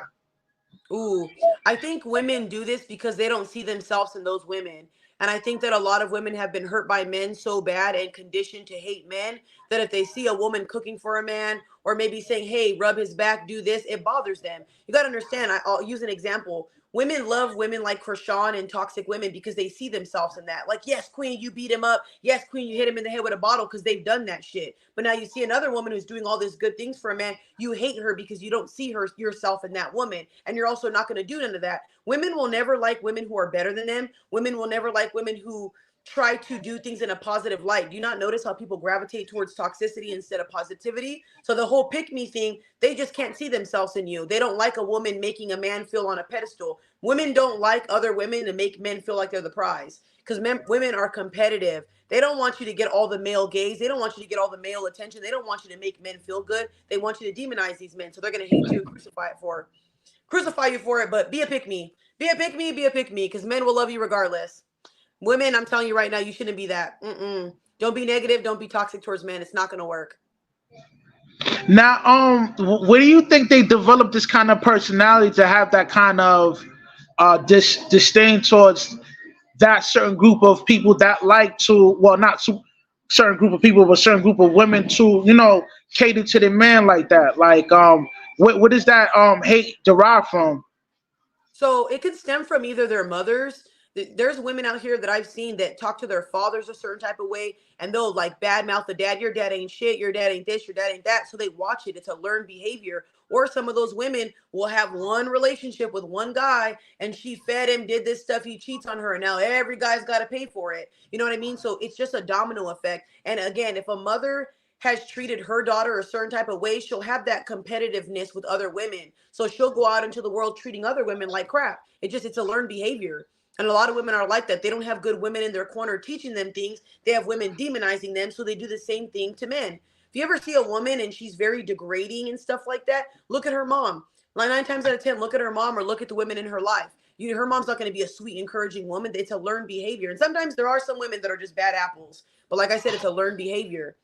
Speaker 2: Ooh, I think women do this because they don't see themselves in those women. And I think that a lot of women have been hurt by men so bad and conditioned to hate men that if they see a woman cooking for a man or maybe saying, hey, rub his back, do this, it bothers them. You got to understand, I'll use an example. Women love women like Krishan and toxic women because they see themselves in that. Like, yes, queen, you beat him up. Yes, queen, you hit him in the head with a bottle because they've done that shit. But now you see another woman who's doing all these good things for a man. You hate her because you don't see her yourself in that woman. And you're also not going to do none of that. Women will never like women who are better than them. Women will never like women who try to do things in a positive light. Do you not notice how people gravitate towards toxicity instead of positivity? So the whole pick me thing, they just can't see themselves in you. They don't like a woman making a man feel on a pedestal. Women don't like other women to make men feel like they're the prize because women are competitive. They don't want you to get all the male gaze. They don't want you to get all the male attention. They don't want you to make men feel good. They want you to demonize these men. So they're going to hate you and crucify you for it. But be a pick me. Be a pick me. Be a pick me because men will love you regardless. Women, I'm telling you right now, you shouldn't be that. Don't be negative. Don't be toxic towards men. It's not going to work.
Speaker 1: Now, where do you think they develop this kind of personality to have that kind of disdain towards that certain group of people that like to, well, not to certain group of people, but certain group of women to, cater to the man like that? Like, what is that hate derived from?
Speaker 2: So it could stem from either their mothers. There's women out here that I've seen that talk to their fathers a certain type of way, and they'll like badmouth the dad. Your dad ain't shit. Your dad ain't this. Your dad ain't that. So they watch it. It's a learned behavior. Or some of those women will have one relationship with one guy, and she fed him, did this stuff. He cheats on her, and now every guy's got to pay for it. You know what I mean? So it's just a domino effect. And again, if a mother has treated her daughter a certain type of way, she'll have that competitiveness with other women. So she'll go out into the world treating other women like crap. It's a learned behavior. And a lot of women are like that. They don't have good women in their corner teaching them things. They have women demonizing them. So they do the same thing to men. If you ever see a woman and she's very degrading and stuff like that, look at her mom. Like 9 times out of 10, look at her mom or look at the women in her life. Her mom's not going to be a sweet, encouraging woman. It's a learned behavior. And sometimes there are some women that are just bad apples. But like I said, it's a learned behavior.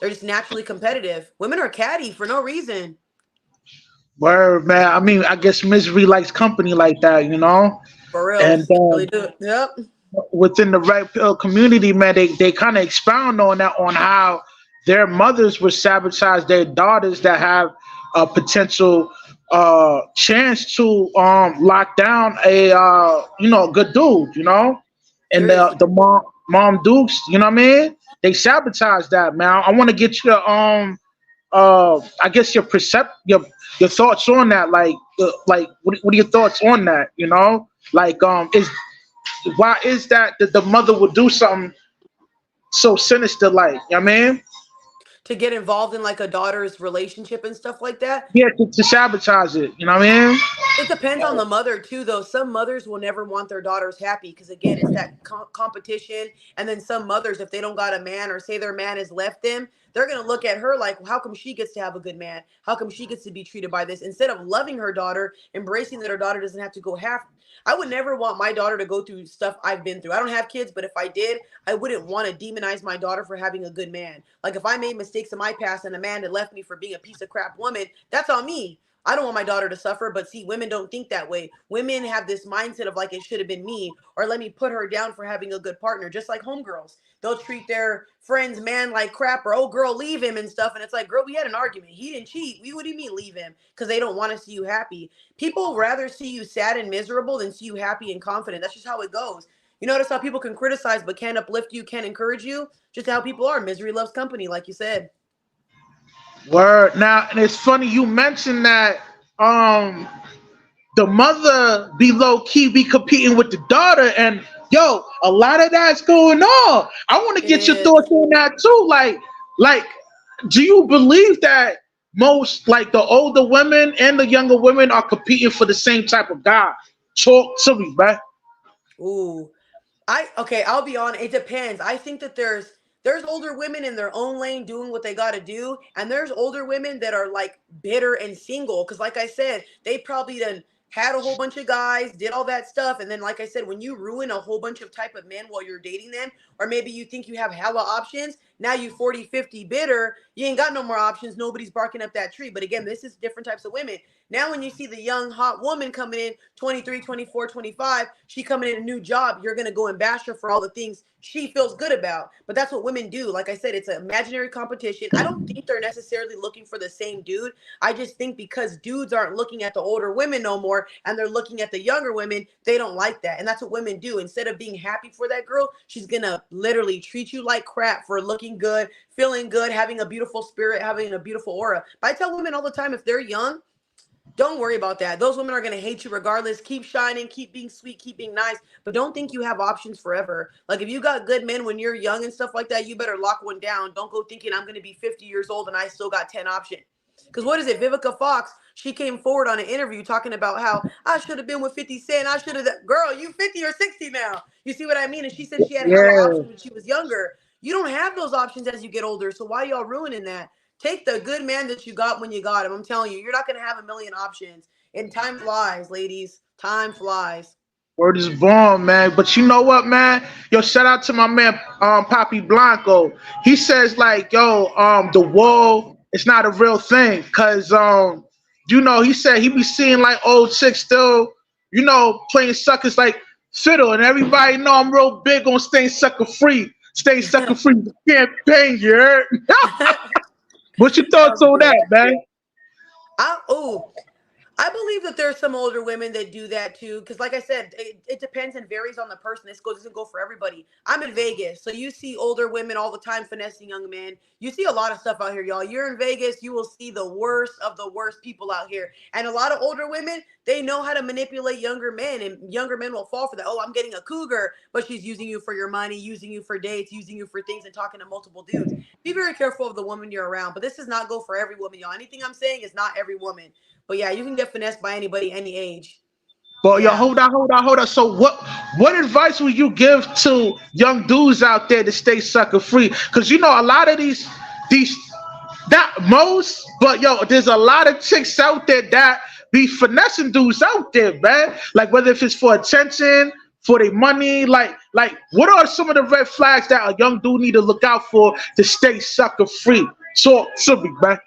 Speaker 2: They're just naturally competitive. Women are catty for no reason.
Speaker 1: Word, man. I mean, I guess misery likes company like that.
Speaker 2: For real.
Speaker 1: And
Speaker 2: Really do. Yep.
Speaker 1: within the red pill community, man, they kind of expound on that, on how their mothers would sabotage their daughters that have a potential chance to lock down a good dude. And
Speaker 2: Seriously.
Speaker 1: the mom dukes, you know what I mean? They sabotage that, man. I want to get your I guess your thoughts on that. Like what are your thoughts on that? You know, like is why is that the mother would do something so sinister? Like, you know what I mean,
Speaker 2: To get involved in like a daughter's relationship and stuff like that.
Speaker 1: yeah, to sabotage it. You know what I mean?
Speaker 2: It depends on the mother too, though. Some mothers will never want their daughters happy because, again, it's that competition. And then some mothers, if they don't got a man or say their man has left them, they're gonna look at her like, how come she gets to have a good man? How come she gets to be treated by this? Instead of loving her daughter, embracing that her daughter doesn't have to go half. I would never want my daughter to go through stuff I've been through. I don't have kids, but if I did, I wouldn't want to demonize my daughter for having a good man. Like if I made mistakes in my past and a man that left me for being a piece of crap woman, that's on me. I don't want my daughter to suffer, but see, women don't think that way. Women have this mindset of like, it should have been me, or let me put her down for having a good partner, just like homegirls. They'll treat their friend's man like crap, or, oh, girl, leave him and stuff. And it's like, girl, we had an argument. He didn't cheat. What do you mean leave him? Because they don't want to see you happy. People rather see you sad and miserable than see you happy and confident. That's just how it goes. You notice how people can criticize but can't uplift you, can't encourage you? Just how people are. Misery loves company, like you said.
Speaker 1: Word. Now, and it's funny you mentioned that um the mother be low key be competing with the daughter, and yo, a lot of that's going on. I want to
Speaker 2: It
Speaker 1: get your
Speaker 2: is.
Speaker 1: thoughts on that too. Like, do you believe that most like the older women and the younger women are competing for the same type of guy? Talk to me, man.
Speaker 2: Ooh. I'll be honest. It depends. I think that there's older women in their own lane doing what they got to do, and there's older women that are like bitter and single because, like I said, they probably done had a whole bunch of guys, did all that stuff, and then, like I said, when you ruin a whole bunch of type of men while you're dating them, or maybe you think you have hella options, now you 40, 50 bitter, you ain't got no more options. Nobody's barking up that tree. But again, this is different types of women. Now, when you see the young, hot woman coming in 23, 24, 25, she coming in a new job, you're going to go and bash her for all the things she feels good about. But that's what women do. Like I said, it's an imaginary competition. I don't think they're necessarily looking for the same dude. I just think because dudes aren't looking at the older women no more and they're looking at the younger women, they don't like that. And that's what women do. Instead of being happy for that girl, she's going to literally treat you like crap for looking good, feeling good, having a beautiful spirit, having a beautiful aura. But I tell women all the time, if they're young, don't worry about that. Those women are going to hate you regardless. Keep shining, keep being sweet, keep being nice, but don't think you have options forever. Like if you got good men when you're young and stuff like that, you better lock one down. Don't go thinking I'm going to be 50 years old and I still got 10 options. Because what is it? Vivica Fox, she came forward on an interview talking about how I should have been with 50 Cent. I should have, girl, you 50 or 60 now. You see what I mean? And she said she had hella
Speaker 1: Yeah.
Speaker 2: options when she was younger. You don't have those options as you get older. So why y'all ruining that? Take the good man that you got when you got him. I'm telling you, you're not going to have a million options. And time flies, ladies. Time flies.
Speaker 1: Word is born, man. But you know what, man? Yo, shout out to my man, Poppy Blanco. He says like, yo, the wall is not a real thing, cause he said he be seeing like old chicks still, playing suckers like fiddle, and everybody know I'm real big on staying sucker free campaign. You heard? What's your thoughts
Speaker 2: I'm
Speaker 1: on that,
Speaker 2: dead.
Speaker 1: man?
Speaker 2: Oh, I believe that there's some older women that do that too. Because, like I said, it depends and varies on the person. Doesn't go for everybody. I'm in Vegas, so you see older women all the time finessing young men. You see a lot of stuff out here, y'all. You're in Vegas, you will see the worst of the worst people out here. And a lot of older women, they know how to manipulate younger men, and younger men will fall for that. Oh, I'm getting a cougar, but she's using you for your money, using you for dates, using you for things, and talking to multiple dudes. Be very careful of the woman you're around. But this does not go for every woman, y'all. Anything I'm saying is not every woman. But yeah, you can get finessed by anybody, any age.
Speaker 1: But yo,
Speaker 2: Yeah.
Speaker 1: hold on. So what advice would you give to young dudes out there to stay sucker free? Because a lot of these not most, but yo, there's a lot of chicks out there that be finessing dudes out there, man. Like whether if it's for attention, for their money, like what are some of the red flags that a young dude need to look out for to stay sucker free? So, be man.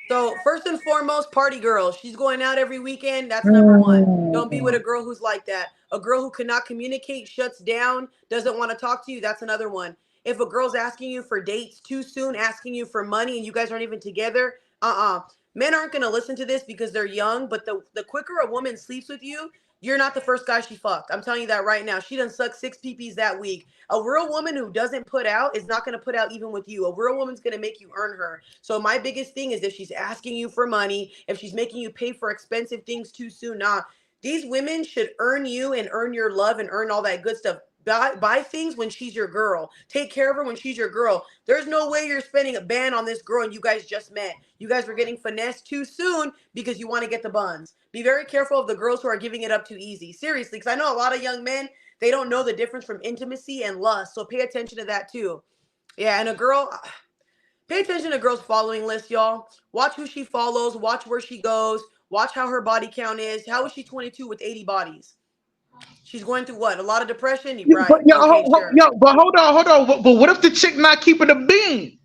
Speaker 2: So first and foremost, party girl. She's going out every weekend. That's number one. Don't be with a girl who's like that. A girl who cannot communicate, shuts down, doesn't want to talk to you. That's another one. If a girl's asking you for dates too soon, asking you for money, and you guys aren't even together, Men aren't gonna listen to this because they're young. But the quicker a woman sleeps with you, You're not the first guy she fucked. I'm telling you that right now. She done sucked 6 PPs that week. A real woman who doesn't put out is not going to put out even with you. A real woman's going to make you earn her. So my biggest thing is if she's asking you for money, if she's making you pay for expensive things too soon, nah. These women should earn you and earn your love and earn all that good stuff. Buy things when she's your girl. Take care of her when she's your girl. There's no way you're spending a ban on this girl and you guys just met. You guys were getting finessed too soon because you want to get the buns. Be very careful of the girls who are giving it up too easy. Seriously, because I know a lot of young men, they don't know the difference from intimacy and lust. So pay attention to that too. Yeah, and a girl, pay attention to girls' following list, y'all. Watch who she follows. Watch where she goes. Watch how her body count is. How is she 22 with 80 bodies? She's going through what? A lot of depression?
Speaker 1: Yeah, but
Speaker 2: Right.
Speaker 1: yo,
Speaker 2: Okay, sure.
Speaker 1: but hold on. But what if the chick not keeping the bean?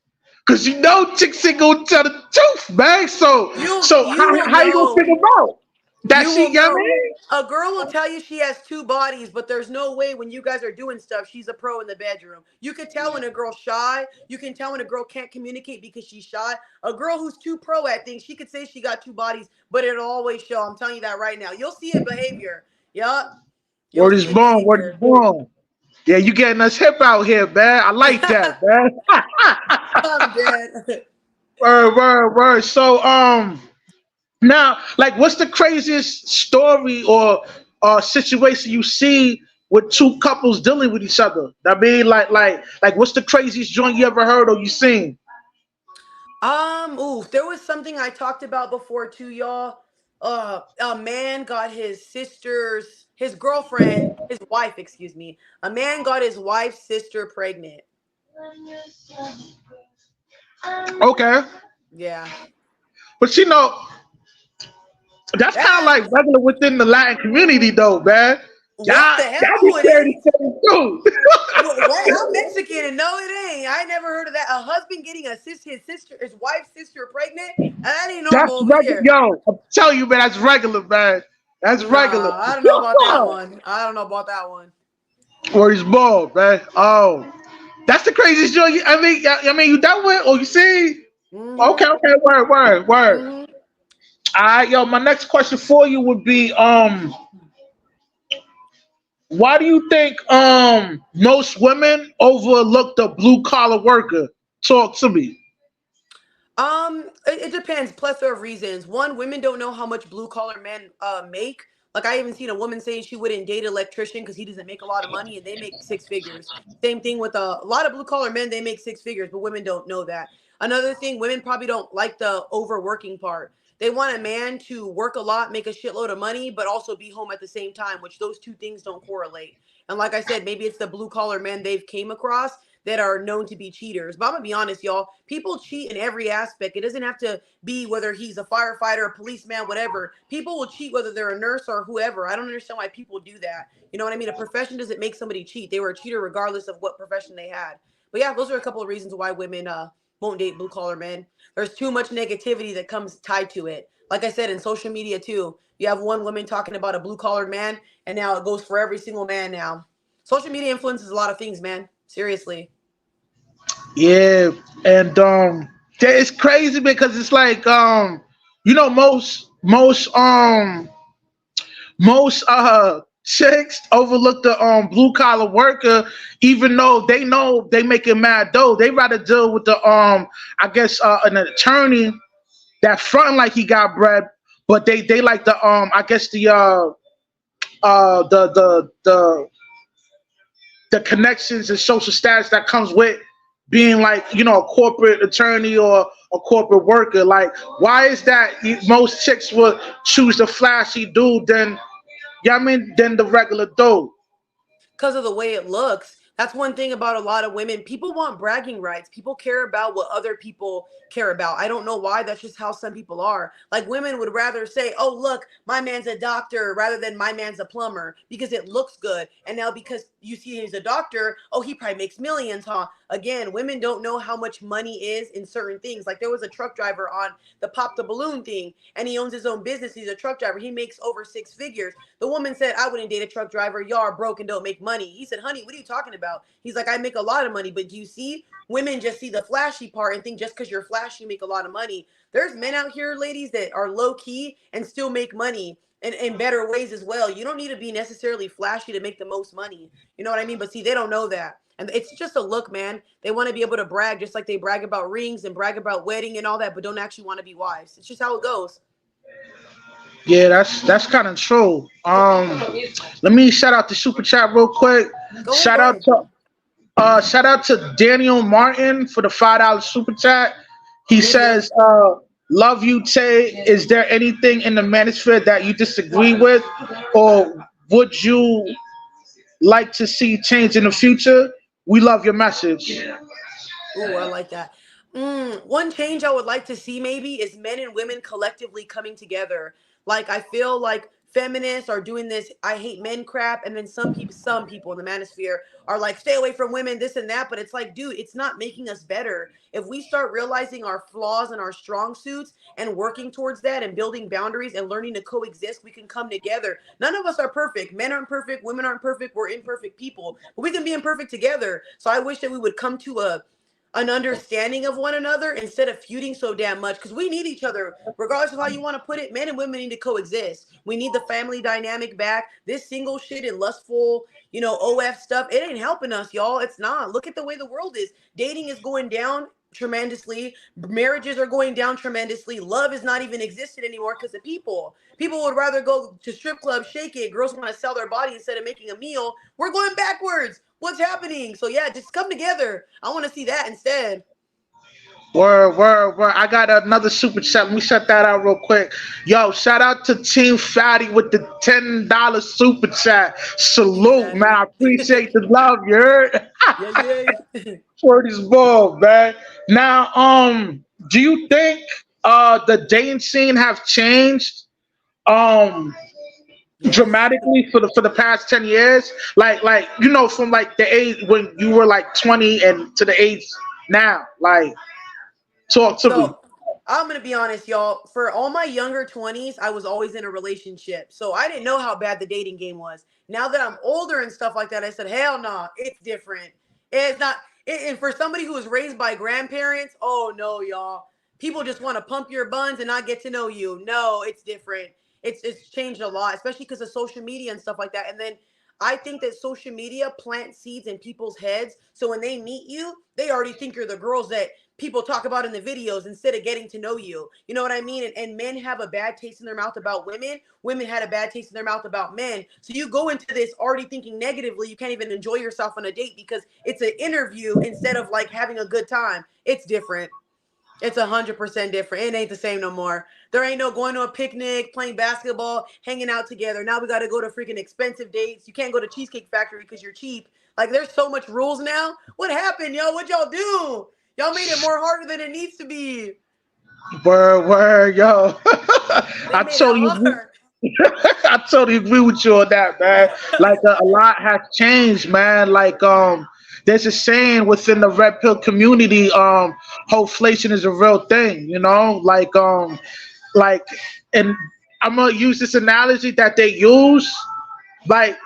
Speaker 1: Cause you know chicks ain't gonna tell the truth, man. So
Speaker 2: You will
Speaker 1: how you gonna
Speaker 2: know.
Speaker 1: figure out that
Speaker 2: You
Speaker 1: she?
Speaker 2: will
Speaker 1: You know what I
Speaker 2: know.
Speaker 1: mean?
Speaker 2: A girl will tell you she has 2 bodies, but there's no way when you guys are doing stuff, she's a pro in the bedroom. You can tell when a girl's shy. You can tell when a girl can't communicate because she's shy. A girl who's too pro at things, she could say she got 2 bodies, but it'll always show. I'm telling you that right now. You'll see it behavior. Yup. You'll
Speaker 1: Word is
Speaker 2: see it
Speaker 1: born. Word is
Speaker 2: behavior.
Speaker 1: born. Yeah, you getting us hip out here, man. I like that, man.
Speaker 2: I'm dead.
Speaker 1: Word. So now, like, what's the craziest story or situation you see with two couples dealing with each other? I mean, like, what's the craziest joint you ever heard or you seen?
Speaker 2: Ooh, there was something I talked about before too, y'all. A man got his girlfriend, his wife, excuse me. A man got his wife's sister pregnant.
Speaker 1: Okay,
Speaker 2: Yeah.
Speaker 1: but that's kind of
Speaker 2: That,
Speaker 1: like regular within the Latin community, though, man.
Speaker 2: what
Speaker 1: Y'all,
Speaker 2: the
Speaker 1: y'all
Speaker 2: hell
Speaker 1: be
Speaker 2: it
Speaker 1: carrying
Speaker 2: is?
Speaker 1: each other too.
Speaker 2: What? I'm Mexican and no, it ain't. I never heard of that. A husband getting his wife's sister pregnant? That ain't
Speaker 1: That's
Speaker 2: normal over
Speaker 1: regular,
Speaker 2: here.
Speaker 1: yo. I'm telling you, man, that's regular, man. That's regular.
Speaker 2: Nah, I don't know about that one. I don't know about that one.
Speaker 1: Where he's bald, man. Oh, that's the craziest joint. I mean, you done with or you see?
Speaker 2: Mm-hmm.
Speaker 1: Okay. Word.
Speaker 2: Mm-hmm.
Speaker 1: All right, yo. My next question for you would be, why do you think most women overlook the blue collar worker? Talk to me.
Speaker 2: It depends. Plethora of reasons. One, women don't know how much blue collar men make. Like I even seen a woman saying she wouldn't date an electrician because he doesn't make a lot of money and they make 6 figures. Same thing with a lot of blue collar men, they make 6 figures, but women don't know that. Another thing, women probably don't like the overworking part. They want a man to work a lot, make a shitload of money, but also be home at the same time, which those two things don't correlate. And like I said, maybe it's the blue collar men they've came across that are known to be cheaters. But I'm gonna be honest, y'all. People cheat in every aspect. It doesn't have to be whether he's a firefighter, a policeman, whatever. People will cheat whether they're a nurse or whoever. I don't understand why people do that. You know what I mean? A profession doesn't make somebody cheat. They were a cheater regardless of what profession they had. But yeah, those are a couple of reasons why women won't date blue collar men. There's too much negativity that comes tied to it. Like I said, in social media too. You have one woman talking about a blue collar man, and now it goes for every single man now. Social media influences a lot of things, man. Seriously.
Speaker 1: Yeah, and it's crazy because it's like most chicks overlook the blue collar worker, even though they know they making mad dough. They rather deal with the I guess an attorney that fronting like he got bread, but they like the I guess the connections and social status that comes with being like a corporate attorney or a corporate worker. Like, why is that most chicks would choose the flashy dude than than the regular dude?
Speaker 2: Because of the way it looks. That's one thing about a lot of women. People want bragging rights. People care about what other people care about. I don't know why. That's just how some people are. Like women would rather say, oh, look, my man's a doctor rather than my man's a plumber because it looks good. And now because you see he's a doctor, oh, he probably makes millions, huh? Again, women don't know how much money is in certain things. Like there was a truck driver on the Pop the Balloon thing, and he owns his own business. He's a truck driver. He makes over 6 figures. The woman said, I wouldn't date a truck driver. Y'all are broke and don't make money. He said, honey, what are you talking about? He's like, I make a lot of money. But do you see? Women just see the flashy part and think just because you're flashy, you make a lot of money. There's men out here, ladies, that are low key and still make money in better ways as well. You don't need to be necessarily flashy to make the most money. You know what I mean? But see, they don't know that. And it's just a look, man. They want to be able to brag just like they brag about rings and brag about wedding and all that, but don't actually want to be wives. It's just how it goes.
Speaker 1: Yeah, that's kind of true. Let me shout out the super chat real quick.
Speaker 2: Go ahead,
Speaker 1: Shout
Speaker 2: go
Speaker 1: out
Speaker 2: ahead.
Speaker 1: to Daniel Martin for the $5 super chat. He
Speaker 2: Yeah, yeah.
Speaker 1: says, "Love you, Tay. Is there anything in the manosphere that you disagree with, or would you like to see change in the future? We love your message."
Speaker 2: Ooh, I like that. One change I would like to see maybe is men and women collectively coming together. Like I feel like feminists are doing this I hate men crap, and then some people in the manosphere are like stay away from women, this and that. But it's like, dude, it's not making us better. If we start realizing our flaws and our strong suits and working towards that and building boundaries and learning to coexist, we can come together. None of us are perfect. Men aren't perfect, women aren't perfect, we're imperfect people, but we can be imperfect together. So I wish that we would come to an understanding of one another instead of feuding so damn much, because we need each other regardless of how you want to put it. Men and women need to coexist. We need the family dynamic back. This single shit and lustful, OF stuff, it ain't helping us, y'all. It's not. Look at the way the world is. Dating is going down tremendously. Marriages are going down tremendously. Love is not even existed anymore because of people would rather go to strip clubs, shake it. Girls want to sell their body instead of making a meal. We're going backwards. What's happening? So yeah, just come together. I want to see that instead.
Speaker 1: Word. I got another super chat. Let me shut that out real quick. Yo, shout out to Team Fatty with the $10 super chat.
Speaker 2: Team
Speaker 1: Salute, man.
Speaker 2: fatty.
Speaker 1: I appreciate the love, you heard?
Speaker 2: Yeah, yeah.
Speaker 1: For this ball, man. Now, do you think the dating scene have changed
Speaker 2: Yes.
Speaker 1: dramatically for the past 10 years? Like from like the age when you were like 20 and to the age now. Like, talk to me.
Speaker 2: So I'm gonna be honest, y'all. For all my younger 20s, I was always in a relationship. So I didn't know how bad the dating game was. Now that I'm older and stuff like that, I said, hell no, it's different. It's not and for somebody who was raised by grandparents, oh no, y'all. People just want to pump your buns and not get to know you. No, it's different. It's changed a lot, especially because of social media and stuff like that. And then I think that social media plants seeds in people's heads. So when they meet you, they already think you're the girls that people talk about in the videos instead of getting to know you. You know what I mean? And men have a bad taste in their mouth about women. Women had a bad taste in their mouth about men. So you go into this already thinking negatively. You can't even enjoy yourself on a date because it's an interview instead of like having a good time. It's different. It's 100% different. It ain't the same no more. There ain't no going to a picnic, playing basketball, hanging out together. Now we got to go to freaking expensive dates. You can't go to Cheesecake Factory because you're cheap. Like there's so much rules now. What happened, yo? What y'all do? Y'all made it more harder than it needs to be.
Speaker 1: Word, yo.
Speaker 2: They
Speaker 1: I
Speaker 2: made it
Speaker 1: totally agree.
Speaker 2: hard.
Speaker 1: I totally agree with you on that, man. Like a lot has changed, man. Like there's a saying within the red pill community, hoflation is a real thing, like, and I'm gonna use this analogy that they use, like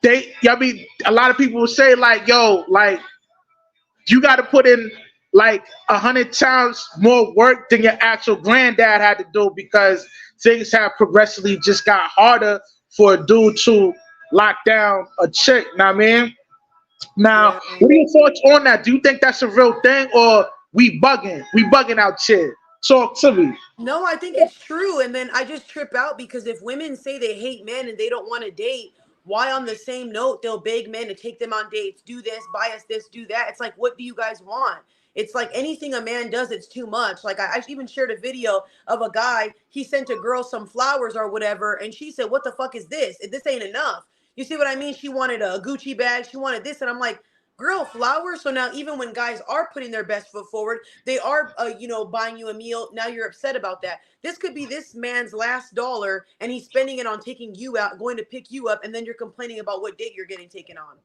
Speaker 1: I mean, a lot of people will say like, yo, like you got to put in like 100 times more work than your actual granddad had to do because things have progressively just got harder for a dude to lock down a chick. Know what I mean? Now,
Speaker 2: Yeah.
Speaker 1: what are your thoughts on that? Do you think that's a real thing or we bugging? We bugging out shit. Talk to me.
Speaker 2: No, I think it's true. And then I just trip out because if women say they hate men and they don't want to date, why on the same note they'll beg men to take them on dates, do this, buy us this, do that? It's like, what do you guys want? It's like anything a man does, it's too much. Like I even shared a video of a guy, he sent a girl some flowers or whatever, and she said, what the fuck is this? This ain't enough. You see what I mean? She wanted a Gucci bag, she wanted this, and I'm like, girl, flowers. So now even when guys are putting their best foot forward, they are buying you a meal, now you're upset about that. This could be this man's last dollar and he's spending it on taking you out, going to pick you up, and then you're complaining about what date you're getting taken on.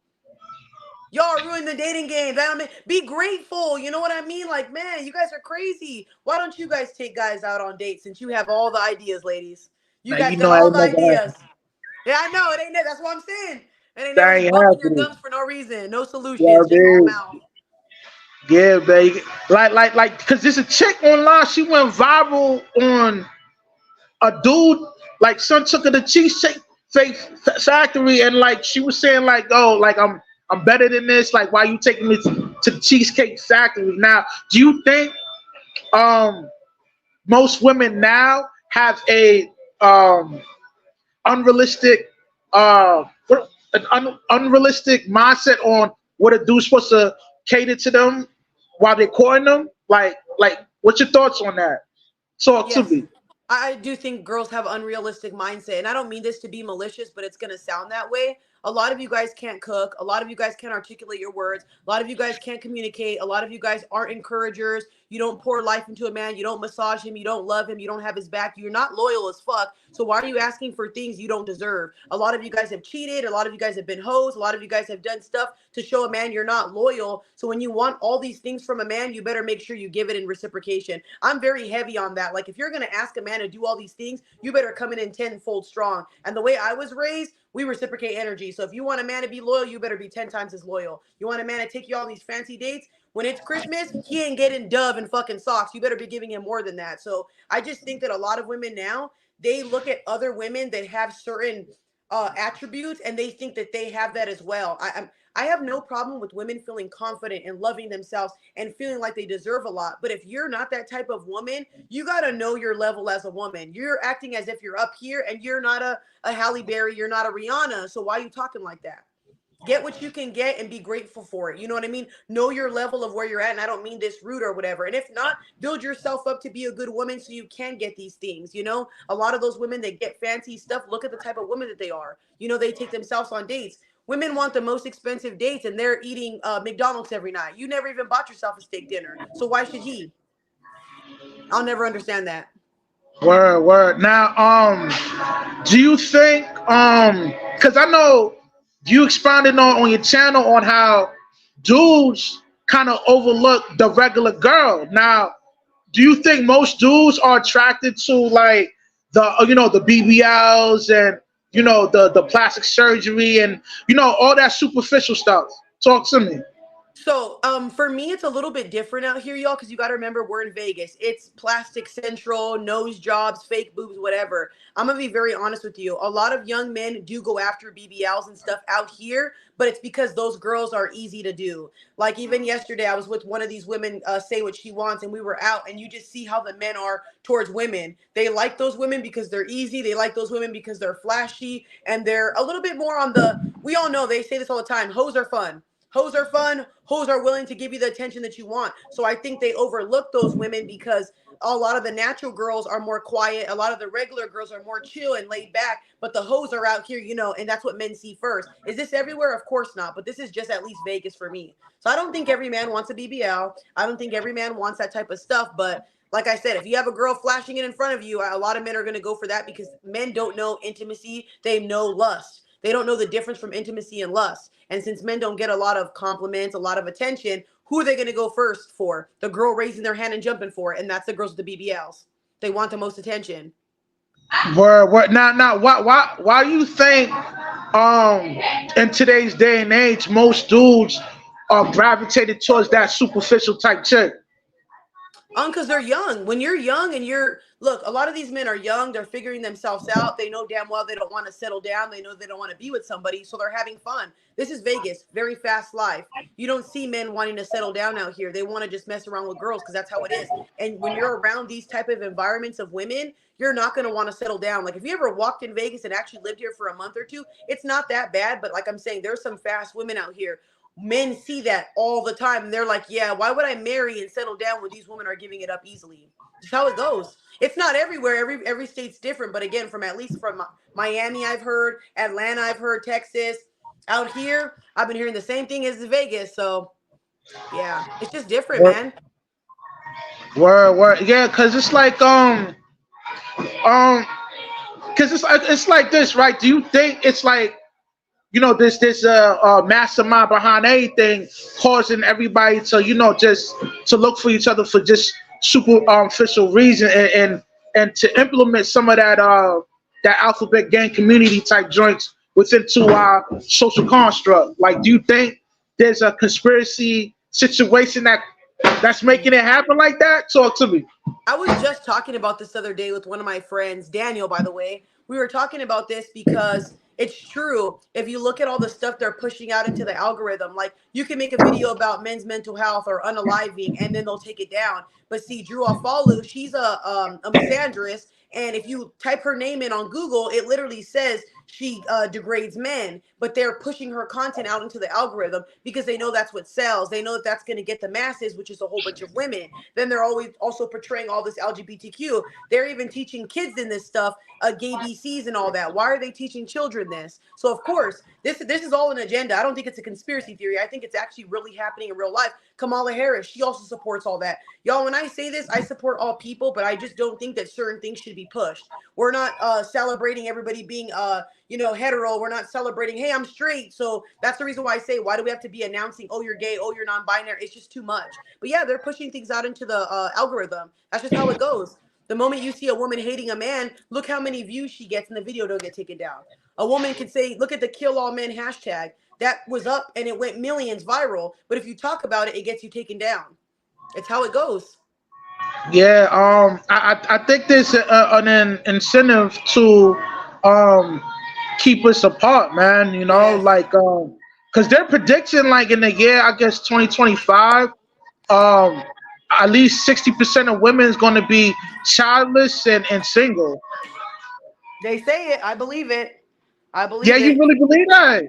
Speaker 2: Y'all ruin the dating game. That don't be grateful. You know what I mean? Like, man, you guys are crazy. Why don't you guys take guys out on dates since you have all the ideas, ladies? You
Speaker 1: Now you
Speaker 2: guys got
Speaker 1: know I
Speaker 2: all
Speaker 1: ain't
Speaker 2: the
Speaker 1: never
Speaker 2: ideas.
Speaker 1: happened.
Speaker 2: Yeah, I know. It ain't that. That's what I'm saying. It ain't never
Speaker 1: That
Speaker 2: just
Speaker 1: ain't
Speaker 2: busting your
Speaker 1: happening.
Speaker 2: gums for no reason. No
Speaker 1: Yeah,
Speaker 2: solutions, just all
Speaker 1: babe.
Speaker 2: mouth.
Speaker 1: Yeah, baby. Cause there's a chick online. She went viral on a dude. Like, son took her to cheesecake fake factory, and like she was saying, like, oh, like I'm better than this. Like, why you taking me to the cheesecake factory? Now, do you think um most women now have a unrealistic unrealistic mindset on what a dude's supposed to cater to them while they're courting them? Like, what's your thoughts on that? Talk to
Speaker 2: Yes.
Speaker 1: me.
Speaker 2: I do think girls have unrealistic mindset. And I don't mean this to be malicious, but it's going to sound that way. A lot of you guys can't cook. A lot of you guys can't articulate your words. A lot of you guys can't communicate. A lot of you guys aren't encouragers. You don't pour life into a man. You don't massage him. You don't love him. You don't have his back. You're not loyal as fuck. So why are you asking for things you don't deserve? A lot of you guys have cheated. A lot of you guys have been hoes. A lot of you guys have done stuff to show a man you're not loyal. So when you want all these things from a man, you better make sure you give it in reciprocation. I'm very heavy on that. Like, if you're going to ask a man to do all these things, you better come in tenfold strong. And the way I was raised, we reciprocate energy. So if you want a man to be loyal, you better be 10 times as loyal. You want a man to take you on these fancy dates? When it's Christmas, he ain't getting Dove and fucking socks. You better be giving him more than that. So I just think that a lot of women now, they look at other women that have certain attributes, and they think that they have that as well. I have no problem with women feeling confident and loving themselves and feeling like they deserve a lot. But if you're not that type of woman, you got to know your level as a woman. You're acting as if you're up here, and you're not a Halle Berry. You're not a Rihanna. So why are you talking like that? Get what you can get and be grateful for it. You know what I mean? Know your level of where you're at. And I don't mean this rude or whatever. And if not, build yourself up to be a good woman so you can get these things. You know, a lot of those women that get fancy stuff, look at the type of women that they are. You know, they take themselves on dates. Women want the most expensive dates, and they're eating McDonald's every night. You never even bought yourself a steak dinner. So why should he? I'll never understand that.
Speaker 1: Word, word. Now, do you think, because I know you expounded on your channel on how dudes kind of overlook the regular girl. Now, do you think most dudes are attracted to like the the BBLs and the plastic surgery and all that superficial stuff? Talk to me.
Speaker 2: So, for me, it's a little bit different out here, y'all, because you got to remember we're in Vegas. It's plastic central, nose jobs, fake boobs, whatever. I'm gonna be very honest with you. A lot of young men do go after BBLs and stuff out here, but it's because those girls are easy to do. Like, even yesterday, I was with one of these women, say what she wants, and we were out, and you just see how the men are towards women. They like those women because they're easy. They like those women because they're flashy, and they're a little bit more on the. We all know they say this all the time. Hoes are fun. Hoes are fun. Hoes are willing to give you the attention that you want. So I think they overlook those women because a lot of the natural girls are more quiet. A lot of the regular girls are more chill and laid back. But the hoes are out here, and that's what men see first. Is this everywhere? Of course not. But this is just at least Vegas for me. So I don't think every man wants a BBL. I don't think every man wants that type of stuff. But like I said, if you have a girl flashing it in front of you, a lot of men are going to go for that because men don't know intimacy. They know lust. They don't know the difference from intimacy and lust. And since men don't get a lot of compliments, a lot of attention, who are they going to go first for? The girl raising their hand and jumping for it. And that's the girls with the BBLs. They want the most attention.
Speaker 1: Word, word. Now, why you think, in today's day and age, most dudes are gravitated towards that superficial type chick?
Speaker 2: Because they're young. When you're young and look, a lot of these men are young. They're figuring themselves out. They know damn well they don't want to settle down. They know they don't want to be with somebody. So they're having fun. This is Vegas. Very fast life. You don't see men wanting to settle down out here. They want to just mess around with girls because that's how it is. And when you're around these type of environments of women, you're not going to want to settle down. Like, if you ever walked in Vegas and actually lived here for a month or two, it's not that bad. But like I'm saying, there's some fast women out here. Men see that all the time, and they're like, yeah, why would I marry and settle down when these women are giving it up easily? Just how it goes. It's not everywhere. Every state's different, but again, from at least from Miami, I've heard Atlanta, I've heard Texas. Out here, I've been hearing the same thing as Vegas. So yeah, it's just different,
Speaker 1: Word,
Speaker 2: man.
Speaker 1: word, word. Yeah, cause it's like um, cause it's like this, right? Do you think it's like this mastermind behind everything, causing everybody to just to look for each other for just superficial reason, and to implement some of that alphabet gang community type joints within to our social construct. Like, do you think there's a conspiracy situation that's making it happen like that? Talk to me.
Speaker 2: I was just talking about this the other day with one of my friends, Daniel, by the way. We were talking about this because it's true. If you look at all the stuff they're pushing out into the algorithm, like you can make a video about men's mental health or unaliving, and then they'll take it down. But see, Drew Afalu, she's a misandrist, and if you type her name in on Google, it literally says she degrades men, but they're pushing her content out into the algorithm because they know that's what sells. They know that that's going to get the masses, which is a whole bunch of women. Then they're always also portraying all this LGBTQ. They're even teaching kids in this stuff, gay BCs and all that. Why are they teaching children this? So of course, this is all an agenda. I don't think it's a conspiracy theory. I think it's actually really happening in real life. Kamala Harris, she also supports all that. Y'all, when I say this, I support all people, but I just don't think that certain things should be pushed. We're not celebrating everybody being hetero. We're not celebrating, hey, I'm straight. So that's the reason why I say, why do we have to be announcing, oh, you're gay, oh, you're non-binary? It's just too much. But yeah, they're pushing things out into the algorithm. That's just how it goes. The moment you see a woman hating a man, look how many views she gets, and the video don't get taken down. A woman can say, look at the kill all men hashtag. That was up and it went millions viral. But if you talk about it, it gets you taken down. It's how it goes.
Speaker 1: Yeah, I think there's an incentive to um keep us apart, man.
Speaker 2: Yes.
Speaker 1: Like because they're predicting like in the year, I guess 2025, um at least 60% of women is going to be childless and single.
Speaker 2: They say it. I believe it. I
Speaker 1: Yeah,
Speaker 2: believe
Speaker 1: you
Speaker 2: it.
Speaker 1: really believe that?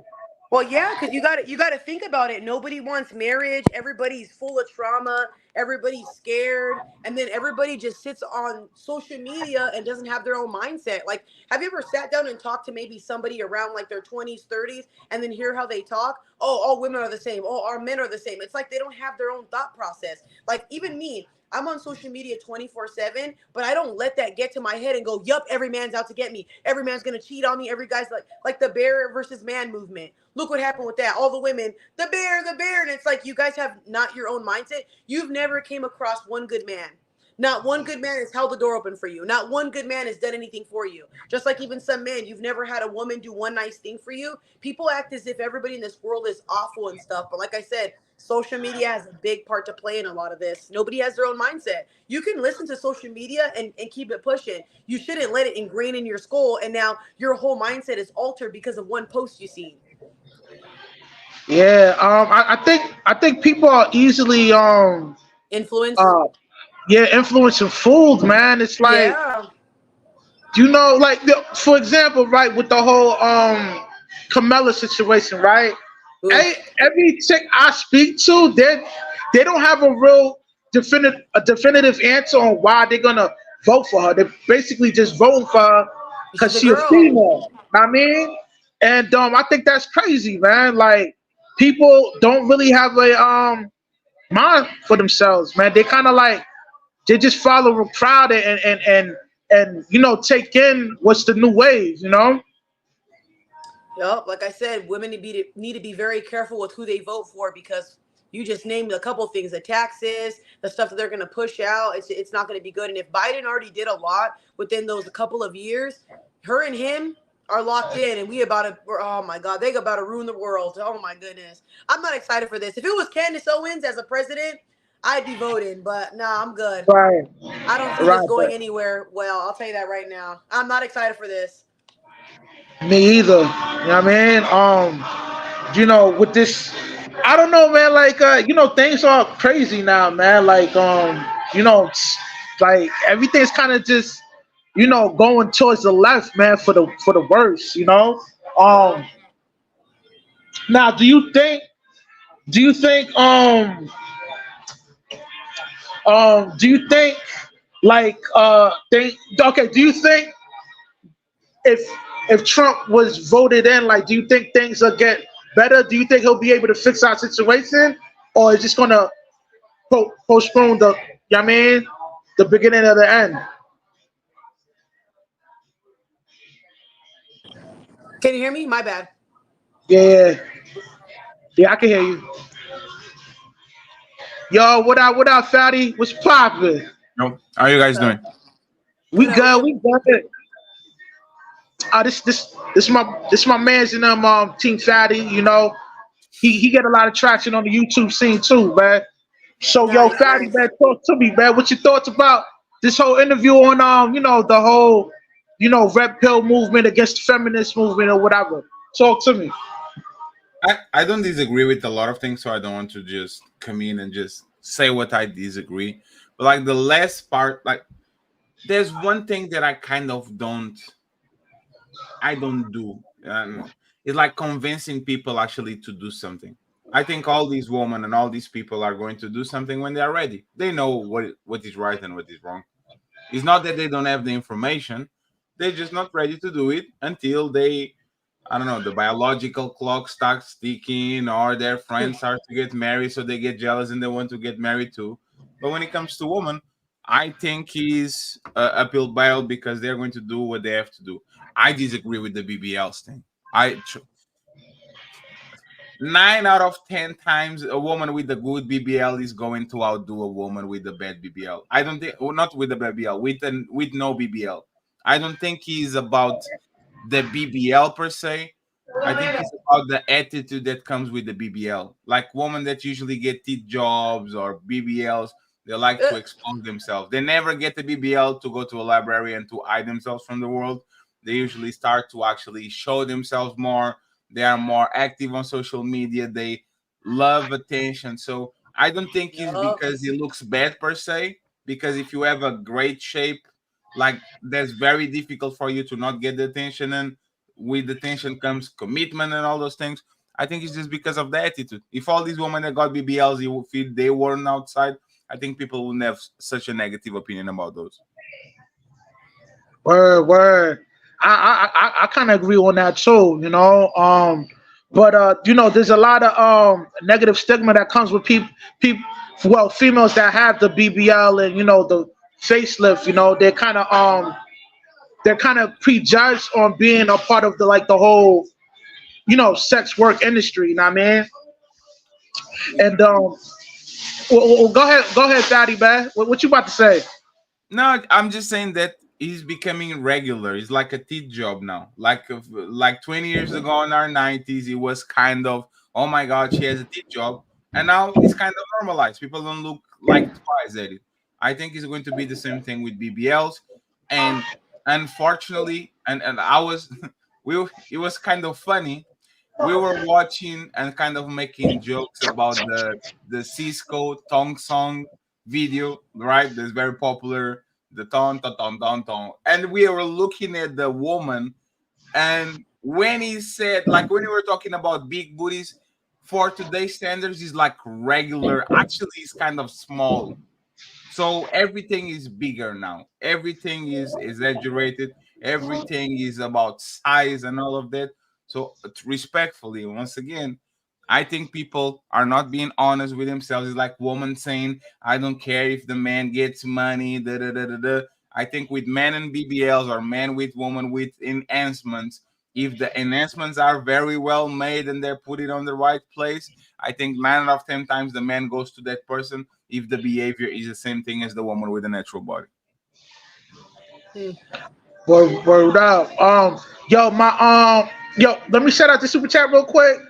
Speaker 2: Well, yeah, because you got to think about it. Nobody wants marriage. Everybody's full of trauma. Everybody's scared, and then everybody just sits on social media and doesn't have their own mindset. Like, have you ever sat down and talked to maybe somebody around like their 20s, 30s, and then hear how they talk? Oh, all women are the same. Oh, our men are the same. It's like they don't have their own thought process. Like even me, I'm on social media 24/7, but I don't let that get to my head and go, yup, every man's out to get me. Every man's gonna cheat on me. Every guy's like the bear versus man movement. Look what happened with that. All the women, the bear. And it's like you guys have not your own mindset. You've never came across one good man. Not one good man has held the door open for you. Not one good man has done anything for you. Just like even some men, you've never had a woman do one nice thing for you. People act as if everybody in this world is awful and stuff. But like I said, social media has a big part to play in a lot of this. Nobody has their own mindset. You can listen to social media and keep it pushing. You shouldn't let it ingrain in your skull. And now your whole mindset is altered because of one post you see.
Speaker 1: Yeah, I think people are easily
Speaker 2: Influence.
Speaker 1: uh yeah, influencing fools, man. It's like,
Speaker 2: Yeah.
Speaker 1: like for example, right, with the whole Camilla situation, right?
Speaker 2: Oof.
Speaker 1: Every chick I speak to, they don't have a real definitive answer on why they're gonna vote for her. They're basically just voting for her
Speaker 2: She's
Speaker 1: because
Speaker 2: a
Speaker 1: she a
Speaker 2: girl.
Speaker 1: female. I mean, and I think that's crazy, man. Like, people don't really have a mind for themselves, man. They kind of like they just follow a crowd and take in what's the new wave.
Speaker 2: Yep, like I said, women need to be very careful with who they vote for because you just named a couple things: the taxes, the stuff that they're going to push out. It's not going to be good. And if Biden already did a lot within those couple of years, her and him are locked in, and oh my God, they about to ruin the world. Oh my goodness, I'm not excited for this. If it was Candace Owens as a president, I'd be voting, but nah, I'm good.
Speaker 1: Right,
Speaker 2: I don't see this
Speaker 1: right.
Speaker 2: going
Speaker 1: But
Speaker 2: anywhere. Well, I'll tell you that right now. I'm not excited for this.
Speaker 1: me either. You know what I mean? With this, I don't know, man. Like, things are crazy now, man. Like, like everything's kind of just, going towards the left, man, for the worse. Um,
Speaker 2: Yup.
Speaker 1: Now, do you think like okay, do you think if Trump was voted in, like, do you think things will get better? Do you think he'll be able to fix our situation, or is just gonna postpone I mean, the beginning of the end?
Speaker 2: Can you hear me? My bad.
Speaker 1: Yeah, yeah, I can hear you. Yo, what up, fatty? What's poppin'?
Speaker 3: No, how are you guys
Speaker 2: So,
Speaker 3: doing?
Speaker 1: We
Speaker 2: good. How are
Speaker 1: good,
Speaker 2: you?
Speaker 1: we good. This my man's in Team Fatty. You know, he get a lot of traction on the YouTube scene too, man. So yo,
Speaker 2: Nice,
Speaker 1: Fatty,
Speaker 2: nice.
Speaker 1: man, talk to me, man. What your thoughts about this whole interview on the whole, red pill movement against the feminist movement or whatever. Talk to me.
Speaker 3: I don't disagree with a lot of things, so I don't want to just come in and just say what I disagree. But like the last part, like there's one thing that I don't do. It's like convincing people actually to do something. I think all these women and all these people are going to do something when they are ready. They know what is right and what is wrong. It's not that they don't have the information; they're just not ready to do it until they, I don't know, the biological clock starts ticking, or their friends start to get married, so they get jealous and they want to get married too. But when it comes to women, I think he's uphill battle because they're going to do what they have to do. I disagree with the BBLs thing. 9 out of 10 times a woman with a good BBL is going to outdo a woman with a bad BBL. I don't think, well, not with a BBL, with no BBL. I don't think he's about the BBL per se. I think it's about the attitude that comes with the BBL. Like women that usually get teeth jobs or BBLs, they like to expose themselves. They never get the BBL to go to a library and to hide themselves from the world. They usually start to actually show themselves more. They are more active on social media. They love attention. So I don't think it's
Speaker 2: Yup.
Speaker 3: because it looks bad per se. Because if you have a great shape, like that's very difficult for you to not get the attention, and with the attention comes commitment and all those things. I think it's just because of the attitude. If all these women that got BBLs, if they weren't outside, I think people wouldn't have such a negative opinion about those.
Speaker 1: Word, word. I kind of agree on that too. But there's a lot of negative stigma that comes with people, well, females that have the BBL and the facelift. They're kind of prejudged on being a part of the whole sex work industry. You know what I mean? And go ahead, Fatty, man. What you about to say?
Speaker 3: No, I'm just saying that he's becoming regular. It's like a teeth job now. Like 20 years ago in our 90s, it was kind of, oh my God, she has a teeth job. And now it's kind of normalized. People don't look like twice at it. I think it's going to be the same thing with BBLs. And unfortunately, and I was, it was kind of funny. We were watching and kind of making jokes about the Cisco Tong Song video, right? That's very popular, the ton ton ton ton ton. And we were looking at the woman, and when he said, like when we were talking about big booties, for today's standards, is like regular. Actually, it's kind of small. So everything is bigger now. Everything is exaggerated. Everything is about size and all of that. So respectfully, once again, I think people are not being honest with themselves. It's like woman saying, "I don't care if the man gets money." Da, da, da, da, da. I think with men and BBLs or men with woman with enhancements, if the enhancements are very well made and they're put it on the right place, I think 9 out of 10 times the man goes to that person if the behavior is the same thing as the woman with a natural body.
Speaker 2: Hmm.
Speaker 1: Word up. Let me shout out the super chat real quick.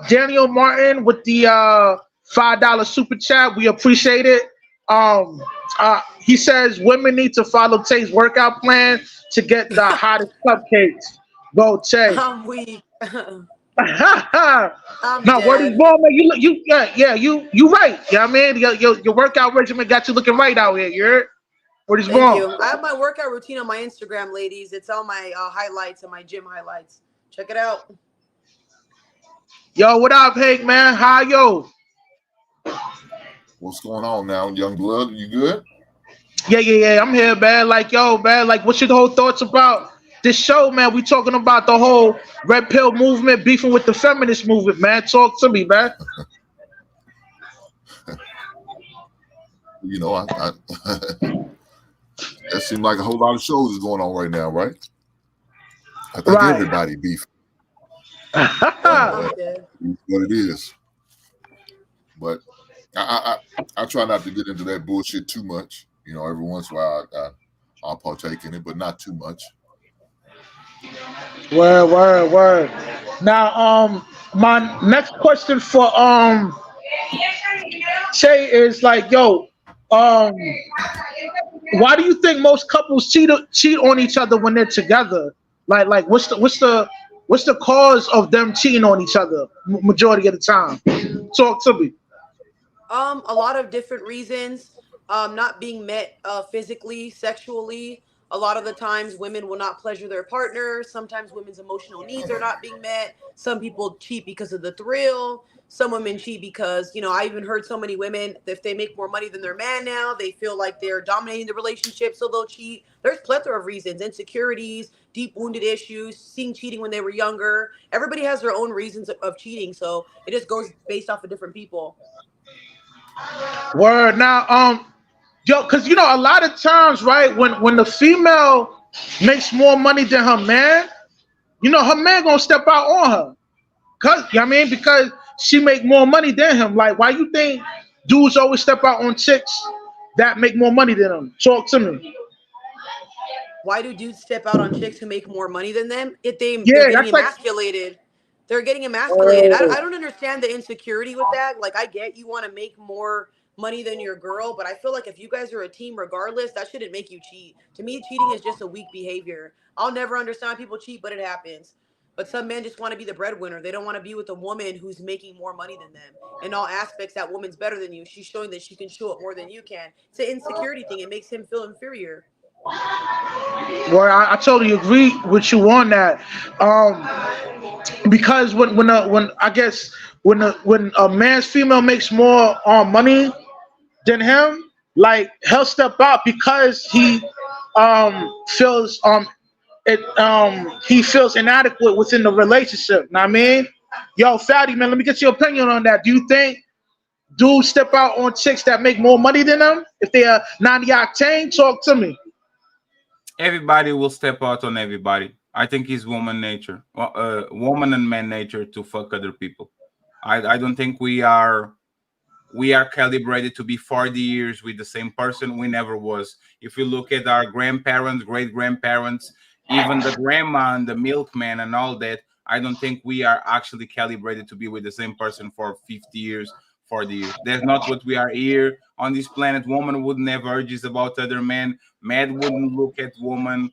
Speaker 1: Daniel Martin with the $5 super chat. We appreciate it. He says women need to follow Tay's workout plan to get the hottest cupcakes. Go Tay.
Speaker 2: I'm weak. I'm
Speaker 1: No, word is
Speaker 2: dead.
Speaker 1: born, man. You right. You know what I mean? Your workout regimen got you looking right out here. You're word is
Speaker 2: Thank
Speaker 1: born.
Speaker 2: you. I have my workout routine on my Instagram, ladies. It's on my highlights and my gym highlights. Check it out.
Speaker 1: Yo, what up, Hank, man? How yo?
Speaker 4: What's going on now, young blood? You good?
Speaker 1: Yeah. I'm here, man. Like, yo, man. Like, what's your whole thoughts about this show, man? We talking about the whole red pill movement beefing with the feminist movement, man. Talk to me, man.
Speaker 4: You know, I that seems like a whole lot of shows is going on right now, right? I think
Speaker 1: Right.
Speaker 4: everybody beef. And
Speaker 2: Okay.
Speaker 4: it's what it is. But I try not to get into that bullshit too much. Every once in a while I'll partake in it, but not too much.
Speaker 1: Word, word, word. Now, my next question for Shay is like, yo, um, why do you think most couples cheat on each other when they're together? Like, what's the cause of them cheating on each other majority of the time? Talk to me.
Speaker 2: A lot of different reasons. Not being met physically, sexually. A lot of the times, women will not pleasure their partner. Sometimes women's emotional needs are not being met. Some people cheat because of the thrill. Some women cheat because, I even heard so many women, if they make more money than their man now, they feel like they're dominating the relationship, so they'll cheat. There's plethora of reasons: insecurities, deep wounded issues, seeing cheating when they were younger. Everybody has their own reasons of cheating, so it just goes based off of different people.
Speaker 1: Word. Now, yo, because a lot of times, right, when the female makes more money than her man, her man gonna step out on her. Cause because she make more money than him. Like, why you think dudes always step out on chicks that make more money than them? Talk to me.
Speaker 2: Why do dudes step out on chicks who make more money than them? If they're
Speaker 1: Yeah,
Speaker 2: getting
Speaker 1: that's like.
Speaker 2: emasculated. They're getting emasculated. I
Speaker 1: Oh,
Speaker 2: don't understand the insecurity with that. Like, I get you want to make more money than your girl, but I feel like if you guys are a team regardless, that shouldn't make you cheat. To me, cheating is just a weak behavior. I'll never understand people cheat, but it happens. But some men just want to be the breadwinner. They don't want to be with a woman who's making more money than them. In all aspects, that woman's better than you. She's showing that she can show up more than you can. It's an insecurity thing. It makes him feel inferior.
Speaker 1: well, I totally agree with you on that. Because when I guess when a man's female makes more money than him, like he'll step out because feels he feels inadequate within the relationship. Know what I mean? Yo, Fatty man, let me get your opinion on that. Do you think dudes step out on chicks that make more money than them if they are 90 octane? Talk to me.
Speaker 3: Everybody will step out on everybody. I think it's woman nature, woman and man nature to fuck other people. I don't think we are calibrated to be 40 years with the same person. We never was. If you look at our grandparents, great grandparents, even the grandma and the milkman and all that, I don't think we are actually calibrated to be with the same person for 50 years, 40 years. That's not what we are here on this planet. Woman wouldn't have urges about other men. Men wouldn't look at women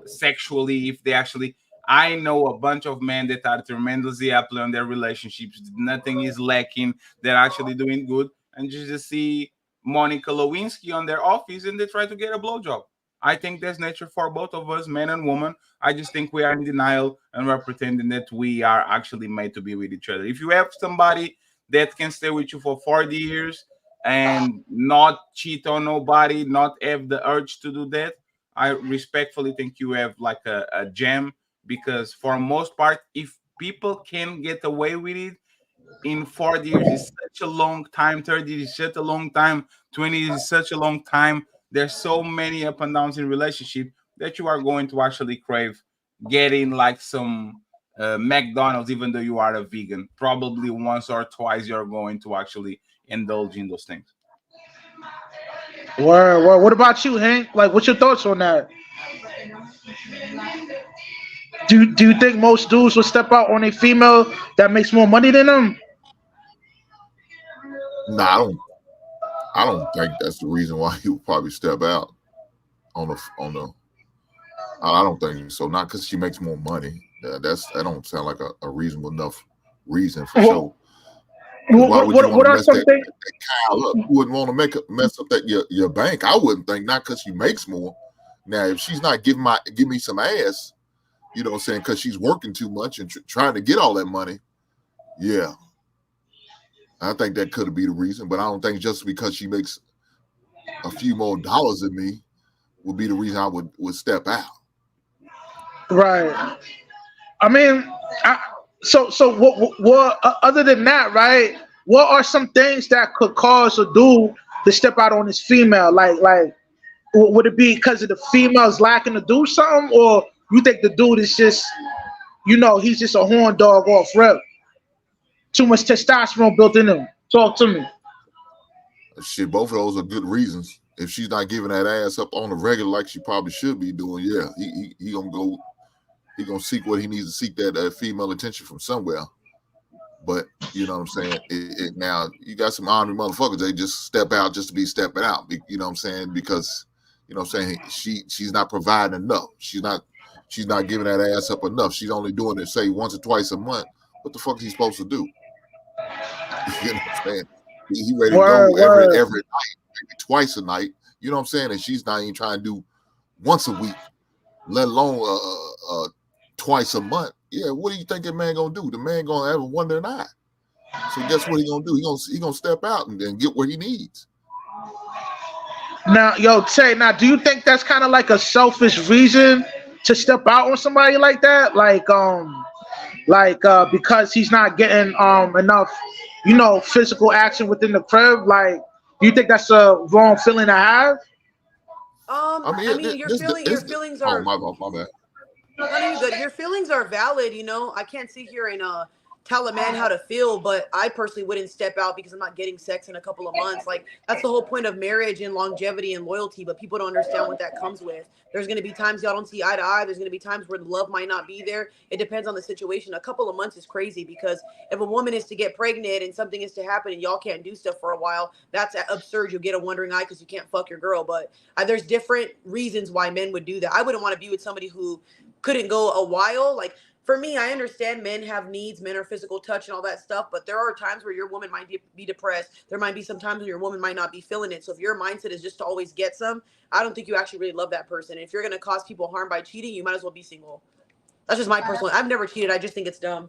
Speaker 3: sexually if they actually. I know a bunch of men that are tremendously happy on their relationships. Nothing is lacking. They're actually doing good, and you just see Monica Lewinsky on their office and they try to get a blowjob. I think that's nature for both of us, men and women. I just think we are in denial and we're pretending that we are actually made to be with each other. If you have somebody that can stay with you for 40 years and not cheat on nobody, not have the urge to do that, I respectfully think you have like a gem, because for most part, if people can get away with it in 40 years is such a long time, 30 is such a long time, 20 is such a long time. There's so many up and downs in relationship that you are going to actually crave getting like some McDonald's, even though you are a vegan. Probably once or twice you're going to actually indulge in those things.
Speaker 1: Word. What about you, Hank? Like, what's your thoughts on that? Do you think most dudes will step out on a female that makes more money than them?
Speaker 4: No, I don't think that's the reason why he would probably step out on the. I don't think so. Not because she makes more money. That don't sound like a reasonable enough reason for
Speaker 1: What
Speaker 4: sure. Because why would you want
Speaker 1: what
Speaker 4: to
Speaker 1: are
Speaker 4: mess
Speaker 1: some things?
Speaker 4: that Kyle up? You wouldn't want to mess up that your bank. I wouldn't think, not because she makes more. Now, if she's not give me some ass, what I'm saying, because she's working too much and trying to get all that money, yeah, I think that could be the reason. But I don't think just because she makes a few more dollars than me would be the reason I would step out.
Speaker 1: Right. I mean, I, so what other than that, right? What are some things that could cause a dude to step out on his female? Like, would it be because of the female's lacking to do something, or you think the dude is just he's just a horn dog off rep. Too much testosterone built in him. Talk to me.
Speaker 4: Shit, both of those are good reasons. If she's not giving that ass up on the regular like she probably should be doing, yeah, he gonna go. He gonna seek what he needs to seek, that female attention from somewhere. But you know what I'm saying. Now you got some army motherfuckers. They just step out just to be stepping out. You know what I'm saying? Because you know what I'm saying. She's not providing enough. She's not giving that ass up enough. She's only doing it say once or twice a month. What the fuck is he supposed to do? You know what I'm saying? He ready to go every night, maybe twice a night. You know what I'm saying? And she's not even trying to do once a week, let alone twice a month. Yeah, what do you think that man gonna do? The man gonna have a wonder in eye. So guess what he gonna do? He gonna step out and get what he needs.
Speaker 1: Now, yo, Tay, now do you think that's kind of like a selfish reason to step out on somebody like that? Because he's not getting enough, physical action within the crib. Like, do you think that's a wrong feeling to have?
Speaker 2: Your feelings are.
Speaker 4: Oh, my bad.
Speaker 2: No, you're good. Your feelings are valid. I can't sit here and tell a man how to feel, but I personally wouldn't step out because I'm not getting sex in a couple of months. Like, that's the whole point of marriage and longevity and loyalty, but people don't understand what that comes with. There's going to be times y'all don't see eye to eye. There's going to be times where the love might not be there. It depends on the situation. A couple of months is crazy because if a woman is to get pregnant and something is to happen and y'all can't do stuff for a while, that's absurd. You'll get a wondering eye because you can't fuck your girl. But there's different reasons why men would do that. I wouldn't want to be with somebody who couldn't go a while. Like, for me, I understand men have needs, men are physical touch and all that stuff, but there are times where your woman might be depressed. There might be some times where your woman might not be feeling it. So if your mindset is just to always get some, I don't think you actually really love that person. And if you're going to cause people harm by cheating, you might as well be single. That's just my personal. I've never cheated. I just think it's dumb.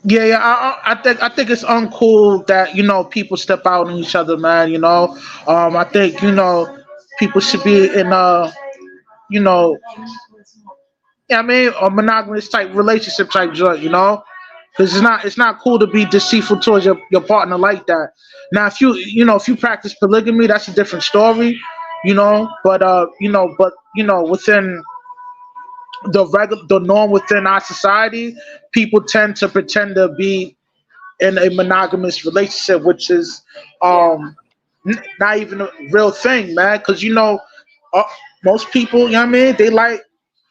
Speaker 1: Yeah. I think it's uncool that people step out on each other, man. I think people should be in you know a monogamous type relationship type joint, because it's not cool to be deceitful towards your partner like that. Now, if you practice polygamy, that's a different story, but within the norm within our society, people tend to pretend to be in a monogamous relationship, which is not even a real thing, man. Because uh, most people, they like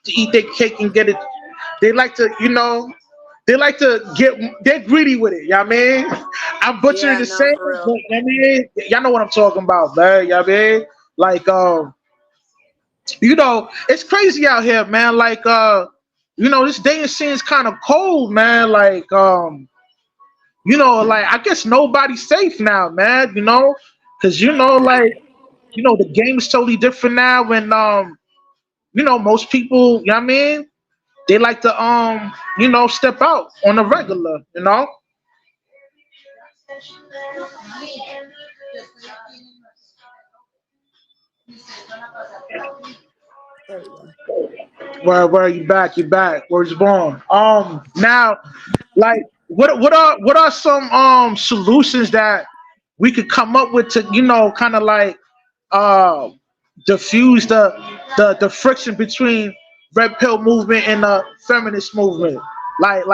Speaker 1: to eat their cake and get it. They like to, they like to get. They're greedy with it. I'm butchering the same, but y'all know what I'm talking about, man. Like, it's crazy out here, man. Like, this dating scene is kind of cold, man. Like, like, I guess nobody's safe now, man. Because the game is totally different now. When most people, they like to step out on a regular, Where you back? You back? Where's born? Now, like, what are some solutions that we could come up with to kind of like uh diffuse the friction between red pill movement and the feminist movement? Like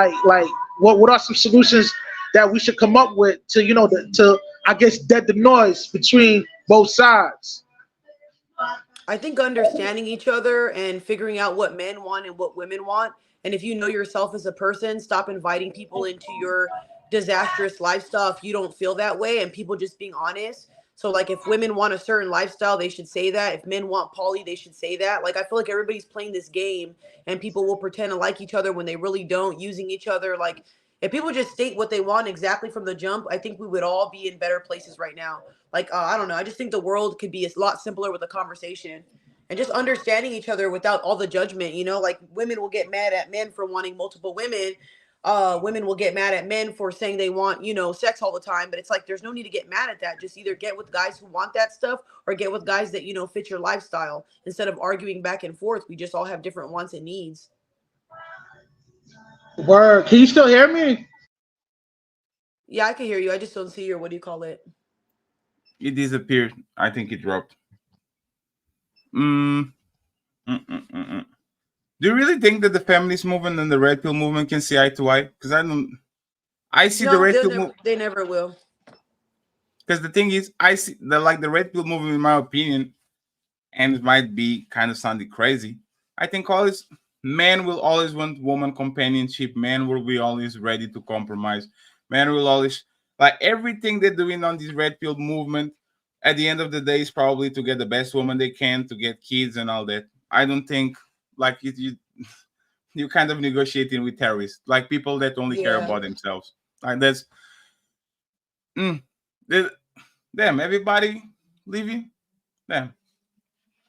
Speaker 1: what are some solutions that we should come up with to to I guess dead the noise between both sides?
Speaker 2: I think understanding each other and figuring out what men want and what women want. And if you know yourself as a person, stop inviting people into your disastrous lifestyle if you don't feel that way, and people just being honest. So, like, if women want a certain lifestyle, they should say that. If men want poly, they should say that. Like, I feel like everybody's playing this game and people will pretend to like each other when they really don't, using each other. Like, if people just state what they want exactly from the jump, I think we would all be in better places right now. Like, I don't know. I just think the world could be a lot simpler with a conversation and just understanding each other without all the judgment. Like, women will get mad at men for wanting multiple women. Women will get mad at men for saying they want, sex all the time. But it's like, there's no need to get mad at that. Just either get with guys who want that stuff or get with guys that, fit your lifestyle. Instead of arguing back and forth, we just all have different wants and needs.
Speaker 1: Word. Can you still hear me?
Speaker 2: Yeah, I can hear you. I just don't see your, what do you call it?
Speaker 3: It disappeared. I think it dropped. Mm. Mm-mm-mm-mm. Do you really think that the feminist movement and the red pill movement can see eye to eye? Because I don't. I see the
Speaker 2: No,
Speaker 3: red
Speaker 2: they'll
Speaker 3: pill
Speaker 2: never.
Speaker 3: movement.
Speaker 2: They never will.
Speaker 3: Because the thing is, I see the red pill movement, in my opinion, and it might be kind of sounding crazy. I think always men will always want woman companionship. Men will be always ready to compromise. Men will always like everything they're doing on this red pill movement. At the end of the day, is probably to get the best woman they can, to get kids and all that. I don't think like you kind of negotiating with terrorists, like people that only care
Speaker 2: Yeah.
Speaker 3: about themselves. Like that's mm, they- them. Everybody leaving them.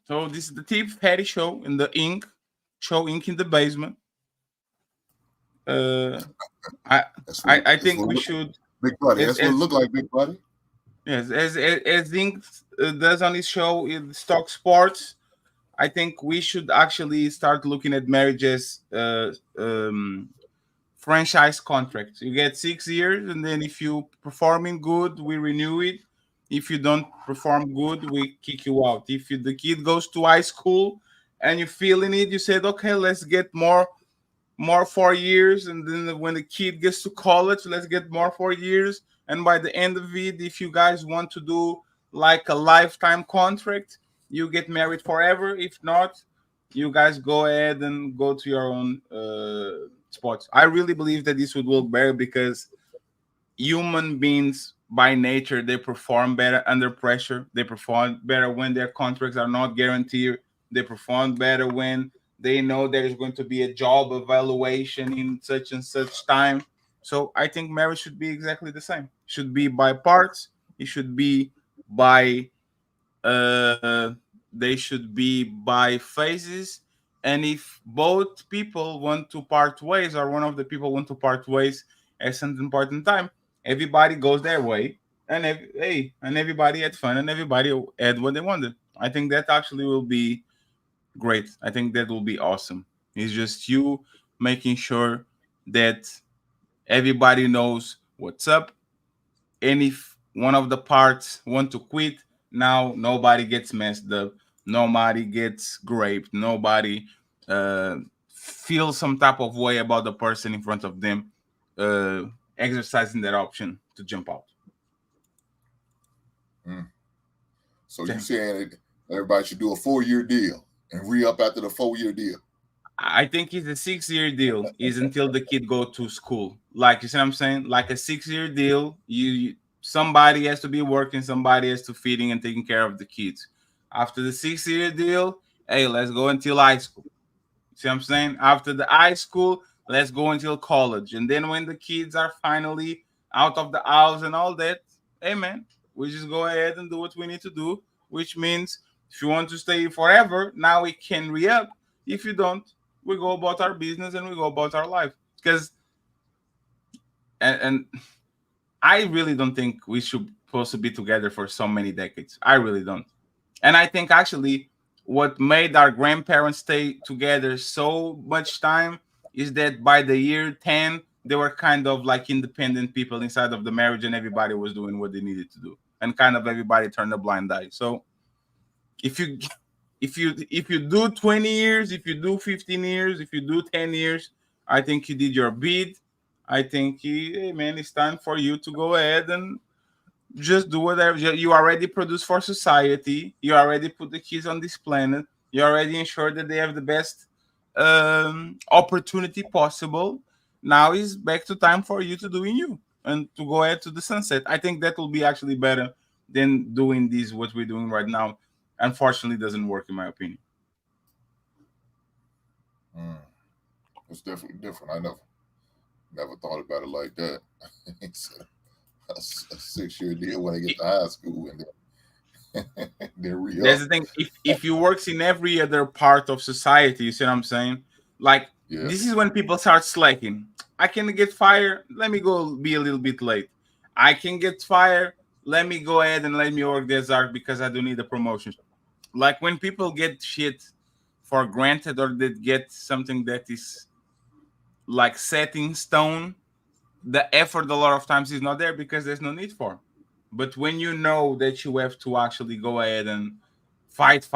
Speaker 3: So this is the Tip Fatty show in the ink, show ink in the basement. Uh, I
Speaker 4: That's
Speaker 3: I
Speaker 4: that's
Speaker 3: think
Speaker 4: what it
Speaker 3: we
Speaker 4: look like.
Speaker 3: should
Speaker 4: Big buddy.
Speaker 3: as
Speaker 4: That's what it look like, big buddy.
Speaker 3: yes as Ink does on his show in Stock Sports. I think we should actually start looking at marriages franchise contracts. You get 6 years, and then if you performing good, we renew it. If you don't perform good, we kick you out. If the kid goes to high school and you're feeling it, you said, okay, let's get more 4 years, and then when the kid gets to college, let's get more 4 years. And by the end of it, if you guys want to do like a lifetime contract, you get married forever. If not, you guys go ahead and go to your own spots. I really believe that this would work better because human beings by nature they perform better under pressure. They perform better when their contracts are not guaranteed. They perform better when they know there is going to be a job evaluation in such and such time. So I think marriage should be exactly the same. It should be by parts. It should be by uh, they should be by phases. And if both people want to part ways, or one of the people want to part ways at some important time, everybody goes their way, and and everybody had fun, and everybody had what they wanted. I think that actually will be great. I think that will be awesome. It's just you making sure that everybody knows what's up, and if one of the parts want to quit, now nobody gets messed up, nobody gets graped, nobody uh, feels some type of way about the person in front of them uh, exercising that option to jump out.
Speaker 4: Mm. So you
Speaker 3: Yeah.
Speaker 4: saying that everybody should do a 4 year deal and re up after the 4 year deal?
Speaker 3: I think it's a 6 year deal is until the kid go to school. Like you see what I'm saying? Like a 6 year deal, somebody has to be working, somebody has to feeding and taking care of the kids. After the 6 year deal, hey, let's go until high school. See what I'm saying? After the high school, let's go until college. And then when the kids are finally out of the house and all that, hey man, we just go ahead and do what we need to do, which means if you want to stay forever, now we can re-up. If you don't, we go about our business and we go about our life. Because and I really don't think we should supposed to be together for so many decades. I really don't. And I think actually what made our grandparents stay together so much time is that by the year 10, they were kind of like independent people inside of the marriage and everybody was doing what they needed to do. And kind of everybody turned a blind eye. So if you if you do 20 years, if you do 15 years, if you do 10 years, I think you did your bid. I think hey man, it's time for you to go ahead and just do whatever you already produce for society. You already put the kids on this planet. You already ensure that they have the best opportunity possible. Now is back to time for you to doing you and to go ahead to the sunset. I think that will be actually better than doing this what we're doing right now. Unfortunately, doesn't work in my opinion.
Speaker 4: Mm. It's definitely different. I never thought about it like that. It's a 6 year deal when they get to high school and then re
Speaker 3: That's
Speaker 4: up.
Speaker 3: the thing. If you works in every other part of society, you see what I'm saying? Like
Speaker 4: Yeah.
Speaker 3: this is when people start slacking. I can get fired. Let me go be a little bit late. I can get fired. Let me go ahead and let me work this out because I do need a promotion. Like when people get shit for granted or they get something that is like set in stone, the effort a lot of times is not there because there's no need for. But when you know that you have to actually go ahead and fight,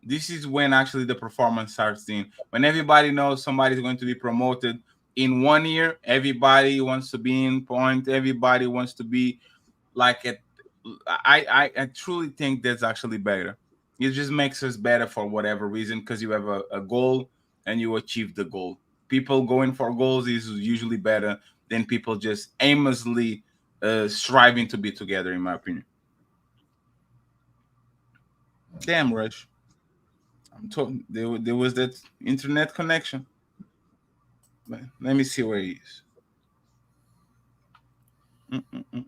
Speaker 3: This is when actually the performance starts in. When everybody knows somebody's going to be promoted in 1 year, everybody wants to be in point. Everybody wants to be like it. I truly think that's actually better. It just makes us better for whatever reason because you have a goal and you achieve the goal. People going for goals is usually better than people just aimlessly striving to be together, in my opinion. Damn, Rush. I'm told there was that internet connection. Let me see where he is. Mm-mm-mm.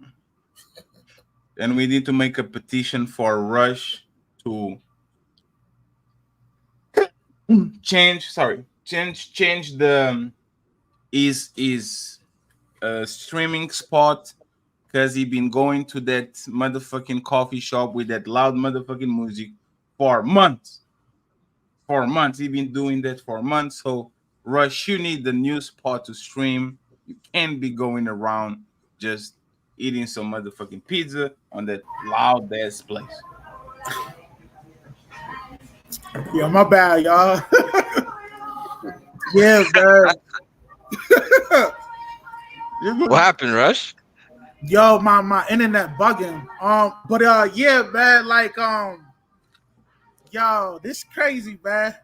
Speaker 3: And we need to make a petition for Rush to change the is streaming spot because he been going to that motherfucking coffee shop with that loud motherfucking music for months. For months, he been doing that for months. So Rush, you need the new spot to stream. You can't be going around just eating some motherfucking pizza on that loud ass place.
Speaker 1: Yeah, my bad, y'all. Yeah, man.
Speaker 5: What happened, Rush?
Speaker 1: Yo, my internet bugging. But yeah, man, like yo, this crazy, man.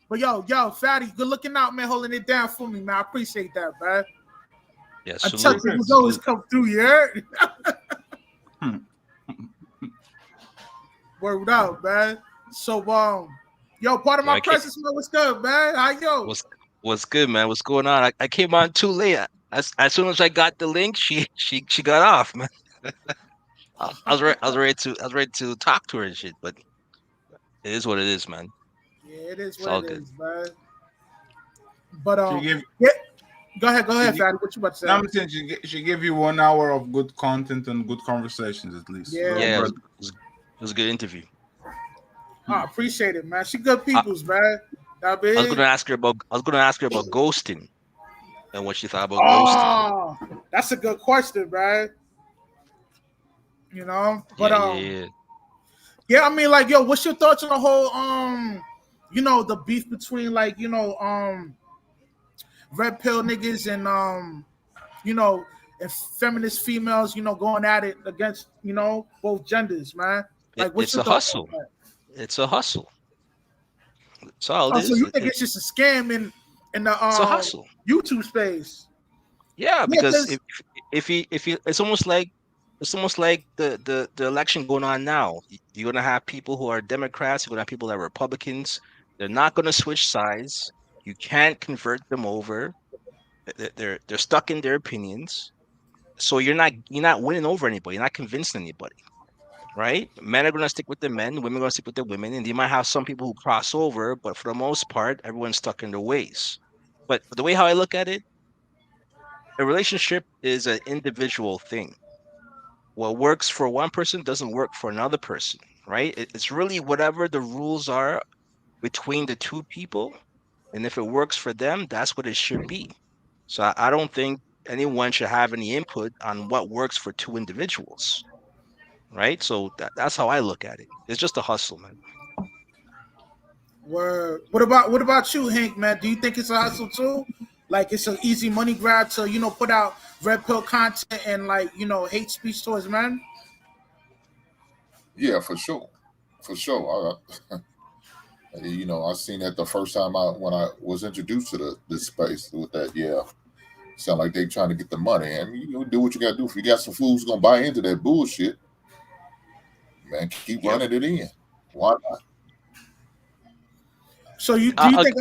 Speaker 1: But yo, Fatty, good looking out, man, holding it down for me, man. I appreciate that, man.
Speaker 5: Yeah,
Speaker 1: I touch
Speaker 5: salute.
Speaker 1: it was always come through, you heard?
Speaker 3: Hmm.
Speaker 1: Word up, man. So yo, part of
Speaker 5: Yeah,
Speaker 1: my
Speaker 5: I came,
Speaker 1: presence, man, what's good, man? How yo?
Speaker 5: what's good, man? What's going on? I came on too late. As soon as I got the link, she got off, man. I was ready to talk to her and shit, but it is what it is, man.
Speaker 1: Yeah, it is
Speaker 5: It's
Speaker 1: what
Speaker 5: all
Speaker 1: it
Speaker 5: good.
Speaker 1: is, man. But
Speaker 3: She give
Speaker 1: yeah, go
Speaker 3: she
Speaker 1: ahead,
Speaker 3: give,
Speaker 1: Fatty. What you about to
Speaker 3: no,
Speaker 1: say?
Speaker 3: I'm saying she give you 1 hour of good content and good conversations at least,
Speaker 1: Yeah,
Speaker 3: little
Speaker 5: Yeah,
Speaker 1: man.
Speaker 3: brother.
Speaker 5: it was a good interview.
Speaker 1: I appreciate it, man. She good
Speaker 5: I,
Speaker 1: peoples, man. That
Speaker 5: I was
Speaker 1: big.
Speaker 5: gonna ask her about ghosting and what she thought about ghosting.
Speaker 1: Oh, that's a good question, man. You know, but
Speaker 5: Yeah, yeah, yeah.
Speaker 1: yeah. I mean, like, yo, what's your thoughts on the whole the beef between like, red pill niggas and you know, and feminist females, going at it against, both genders, man. Like, what's
Speaker 5: It's
Speaker 1: your
Speaker 5: a
Speaker 1: thoughts on
Speaker 5: hustle.
Speaker 1: that?
Speaker 5: It's a hustle. That's all it
Speaker 1: Oh, so
Speaker 5: is.
Speaker 1: you think it's just a scam in the
Speaker 5: It's a hustle.
Speaker 1: YouTube space?
Speaker 5: Yeah,
Speaker 1: Yeah,
Speaker 5: because
Speaker 1: because
Speaker 5: if it's almost like the election going on now. You're gonna have people who are Democrats. You're gonna have people that are Republicans. They're not gonna switch sides. You can't convert them over. They're stuck in their opinions. So you're not winning over anybody. You're not convincing anybody, right? Men are gonna stick with the men. Women are gonna stick with the women, and you might have some people who cross over, but for the most part, everyone's stuck in their ways. But the way how I look at it, a relationship is an individual thing. What works for one person doesn't work for another person, right? It's really whatever the rules are between the two people. And if it works for them, that's what it should be. So I don't think anyone should have any input on what works for two individuals, right? So that's how I look at it. It's just a hustle, man.
Speaker 1: what about you, Hank, man? Do you think it's a hustle too? Like it's an easy money grab to, put out red pill content and like, hate speech towards men?
Speaker 4: Yeah, for sure, for sure. I seen that the first time when I was introduced to this space with that. Yeah, sound like they trying to get the money, and do what you got to do. If you got some fools gonna buy into that bullshit, man, keep
Speaker 5: Yep.
Speaker 4: running it in. Why not?
Speaker 1: So do
Speaker 5: I-
Speaker 1: you
Speaker 5: I'll,
Speaker 1: think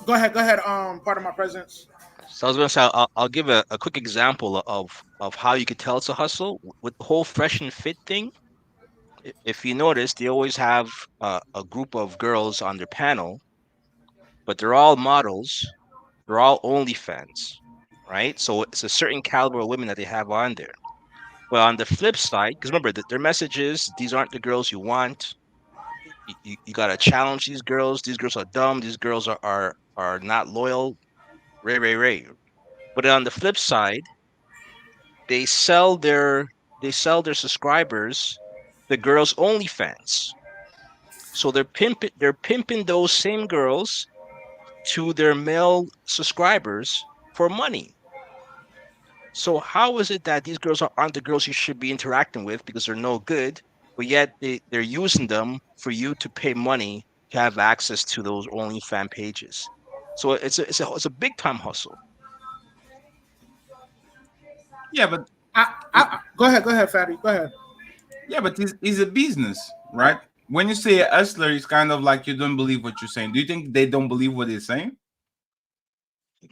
Speaker 1: go ahead, part of my presence.
Speaker 5: so I was gonna say I'll give a quick example of how you could tell it's a hustle with the whole fresh and fit thing. If you notice, they always have a group of girls on their panel, but they're all models. They're all OnlyFans, right? So it's a certain caliber of women that they have on there. But on the flip side, because remember, their message is these aren't the girls you want. You got to challenge these girls. These girls are dumb. These girls are not loyal. Ray, ray, ray. But on the flip side, they sell their they sell their subscribers the girls OnlyFans. So they're pimping those same girls to their male subscribers for money. So how is it that these girls aren't the girls you should be interacting with because they're no good, but yet they're using them for you to pay money to have access to those OnlyFans pages? So it's a big time hustle.
Speaker 3: Yeah, but
Speaker 1: Go ahead, Fatty. Go ahead.
Speaker 3: yeah, but it's a business, right? When you say a hustler, it's kind of like you don't believe what you're saying. Do you think they don't believe what they're saying?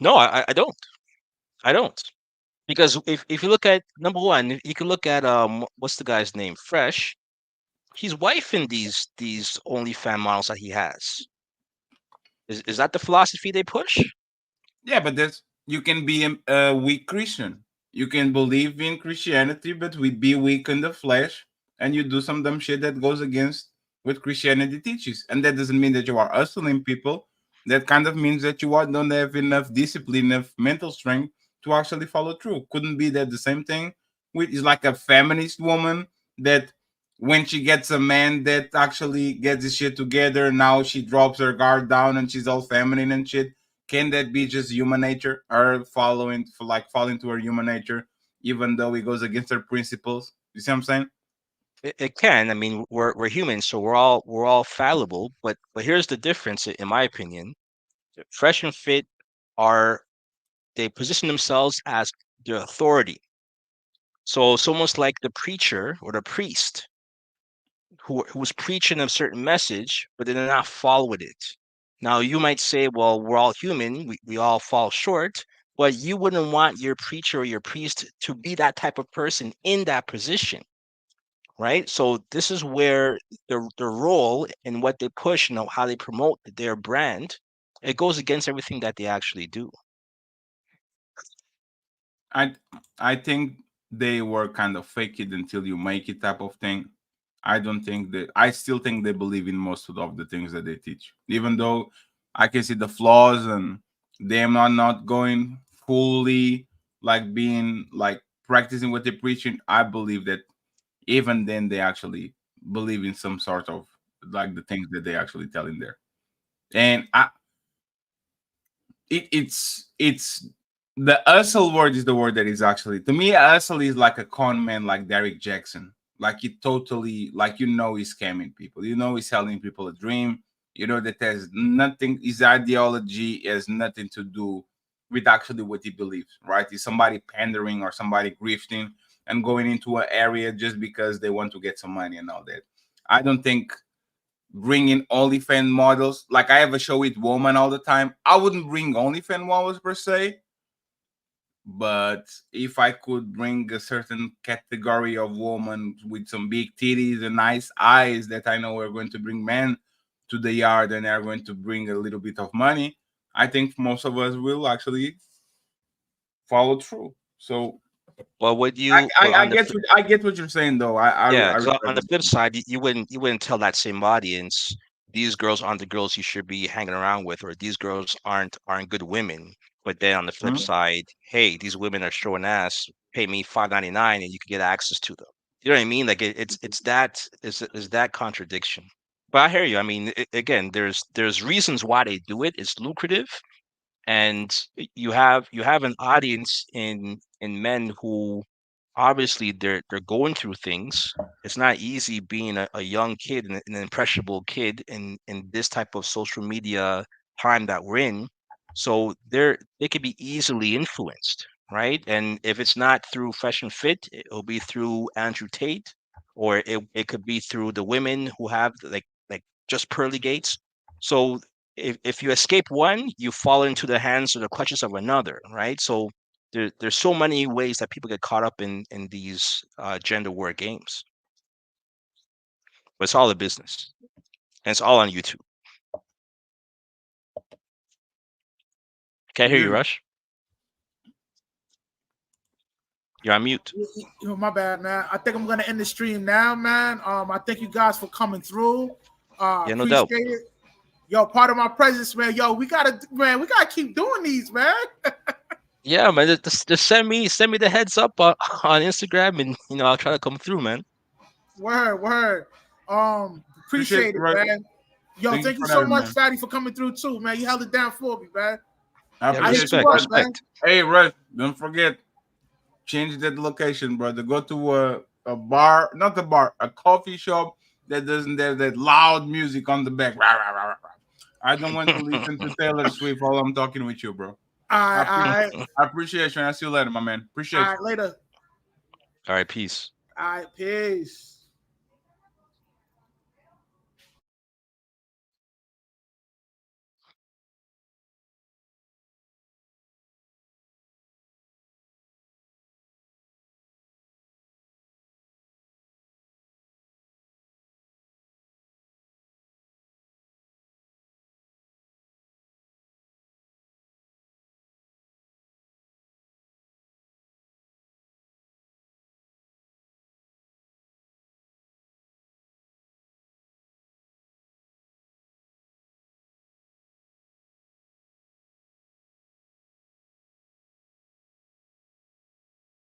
Speaker 5: No, I don't. I don't. Because if you look at number one, you can look at what's the guy's name? Fresh. He's wifing these OnlyFans models that he has. Is that the philosophy they push?
Speaker 3: Yeah, but that's you can be a weak Christian. You can believe in Christianity, but we be weak in the flesh, and you do some dumb shit that goes against what Christianity teaches. And that doesn't mean that you are hustling people. That kind of means that don't have enough discipline, enough mental strength to actually follow through. Couldn't be that the same thing? Which is like a feminist woman that when she gets a man that actually gets his shit together, now she drops her guard down and she's all feminine and shit. Can that be just human nature, or falling to her human nature, even though it goes against her principles? You see what I'm saying?
Speaker 5: It can. I mean, we're humans, so we're all fallible. But here's the difference, in my opinion. Fresh and Fit are they position themselves as the authority. So it's almost like the preacher or the priest who's preaching a certain message, but they're not following it. Now you might say, well, we're all human, we all fall short, but you wouldn't want your preacher or your priest to be that type of person in that position, right? So this is where the role and what they push, how they promote their brand, it goes against everything that they actually do.
Speaker 3: I I think they were kind of fake it until you make it type of thing. I don't think that I still think they believe in most of the things that they teach, even though I can see the flaws and them are not going fully like being like practicing what they're preaching. I believe that even then they actually believe in some sort of like the things that they actually tell in there. And it's the hustle word is the word that is actually to me hustle is like a con man like Derek Jackson. Like he totally like he's scamming people. He's selling people a dream. That has nothing his ideology has nothing to do with actually what he believes, right? Is somebody pandering or somebody grifting and going into an area just because they want to get some money and all that. I don't think bringing OnlyFans models. Like I have a show with women all the time. I wouldn't bring OnlyFans models per se, but if I could bring a certain category of woman with some big titties and nice eyes that I know are going to bring men to the yard and are going to bring a little bit of money, I think most of us will actually follow through. So
Speaker 5: Well, would you?
Speaker 3: I,
Speaker 5: But
Speaker 3: I, I
Speaker 5: on the
Speaker 3: get what, I get what you're saying though.
Speaker 5: Yeah,
Speaker 3: I
Speaker 5: because
Speaker 3: respect
Speaker 5: on the
Speaker 3: what
Speaker 5: flip
Speaker 3: you're saying.
Speaker 5: side, you wouldn't tell that same audience these girls aren't the girls you should be hanging around with, or these girls aren't good women. But then on the flip
Speaker 3: Mhm.
Speaker 5: side, hey, these women are showing ass. Pay me $5.99 and you can get access to them. You know what I mean? Like it's that contradiction. But I hear you. I mean, again, there's reasons why they do it. It's lucrative, and you have an audience in men who obviously they're going through things. It's not easy being a young kid and an impressionable kid in this type of social media time that we're in. So they could be easily influenced, right? And if it's not through Fresh and Fit, it'll be through Andrew Tate, or it could be through the women who have like just pearly gates. So if you escape one, you fall into the hands or the clutches of another, right? So there's so many ways that people get caught up in these gender war games, but it's all a business, and it's all on YouTube. Can't hear you,
Speaker 3: Dude,
Speaker 5: Rush. You're on mute.
Speaker 1: My bad, man. I think I'm gonna end the stream now, man. I thank you guys for coming through.
Speaker 5: Yeah, no
Speaker 1: Appreciate
Speaker 5: doubt.
Speaker 1: it. Yo, part of my presence, man. Yo, we gotta keep doing these, man.
Speaker 5: Yeah, man. Just send me the heads up on Instagram, and I'll try to come through, man.
Speaker 1: Word, word.
Speaker 3: appreciate
Speaker 1: Appreciate it,
Speaker 3: right.
Speaker 1: man. Yo, thank you
Speaker 3: for
Speaker 1: so
Speaker 3: that,
Speaker 1: much,
Speaker 3: man.
Speaker 1: Fatty, for coming through too, man. You held it down for me, man.
Speaker 3: I
Speaker 5: Yeah,
Speaker 3: appreciate
Speaker 5: respect,
Speaker 3: you, brother.
Speaker 5: respect.
Speaker 3: Hey, Russ, don't forget, change that location, brother. Go to a bar, not a bar, a coffee shop that doesn't have that loud music on the back. Rah, rah, rah, rah, rah. I don't want to listen to Taylor Swift while I'm talking with you, bro.
Speaker 1: All right,
Speaker 3: I appreciate you, and I'll see you later, my man.
Speaker 1: all
Speaker 3: Appreciate you.
Speaker 1: right, later.
Speaker 5: All right, peace.
Speaker 1: All right, peace.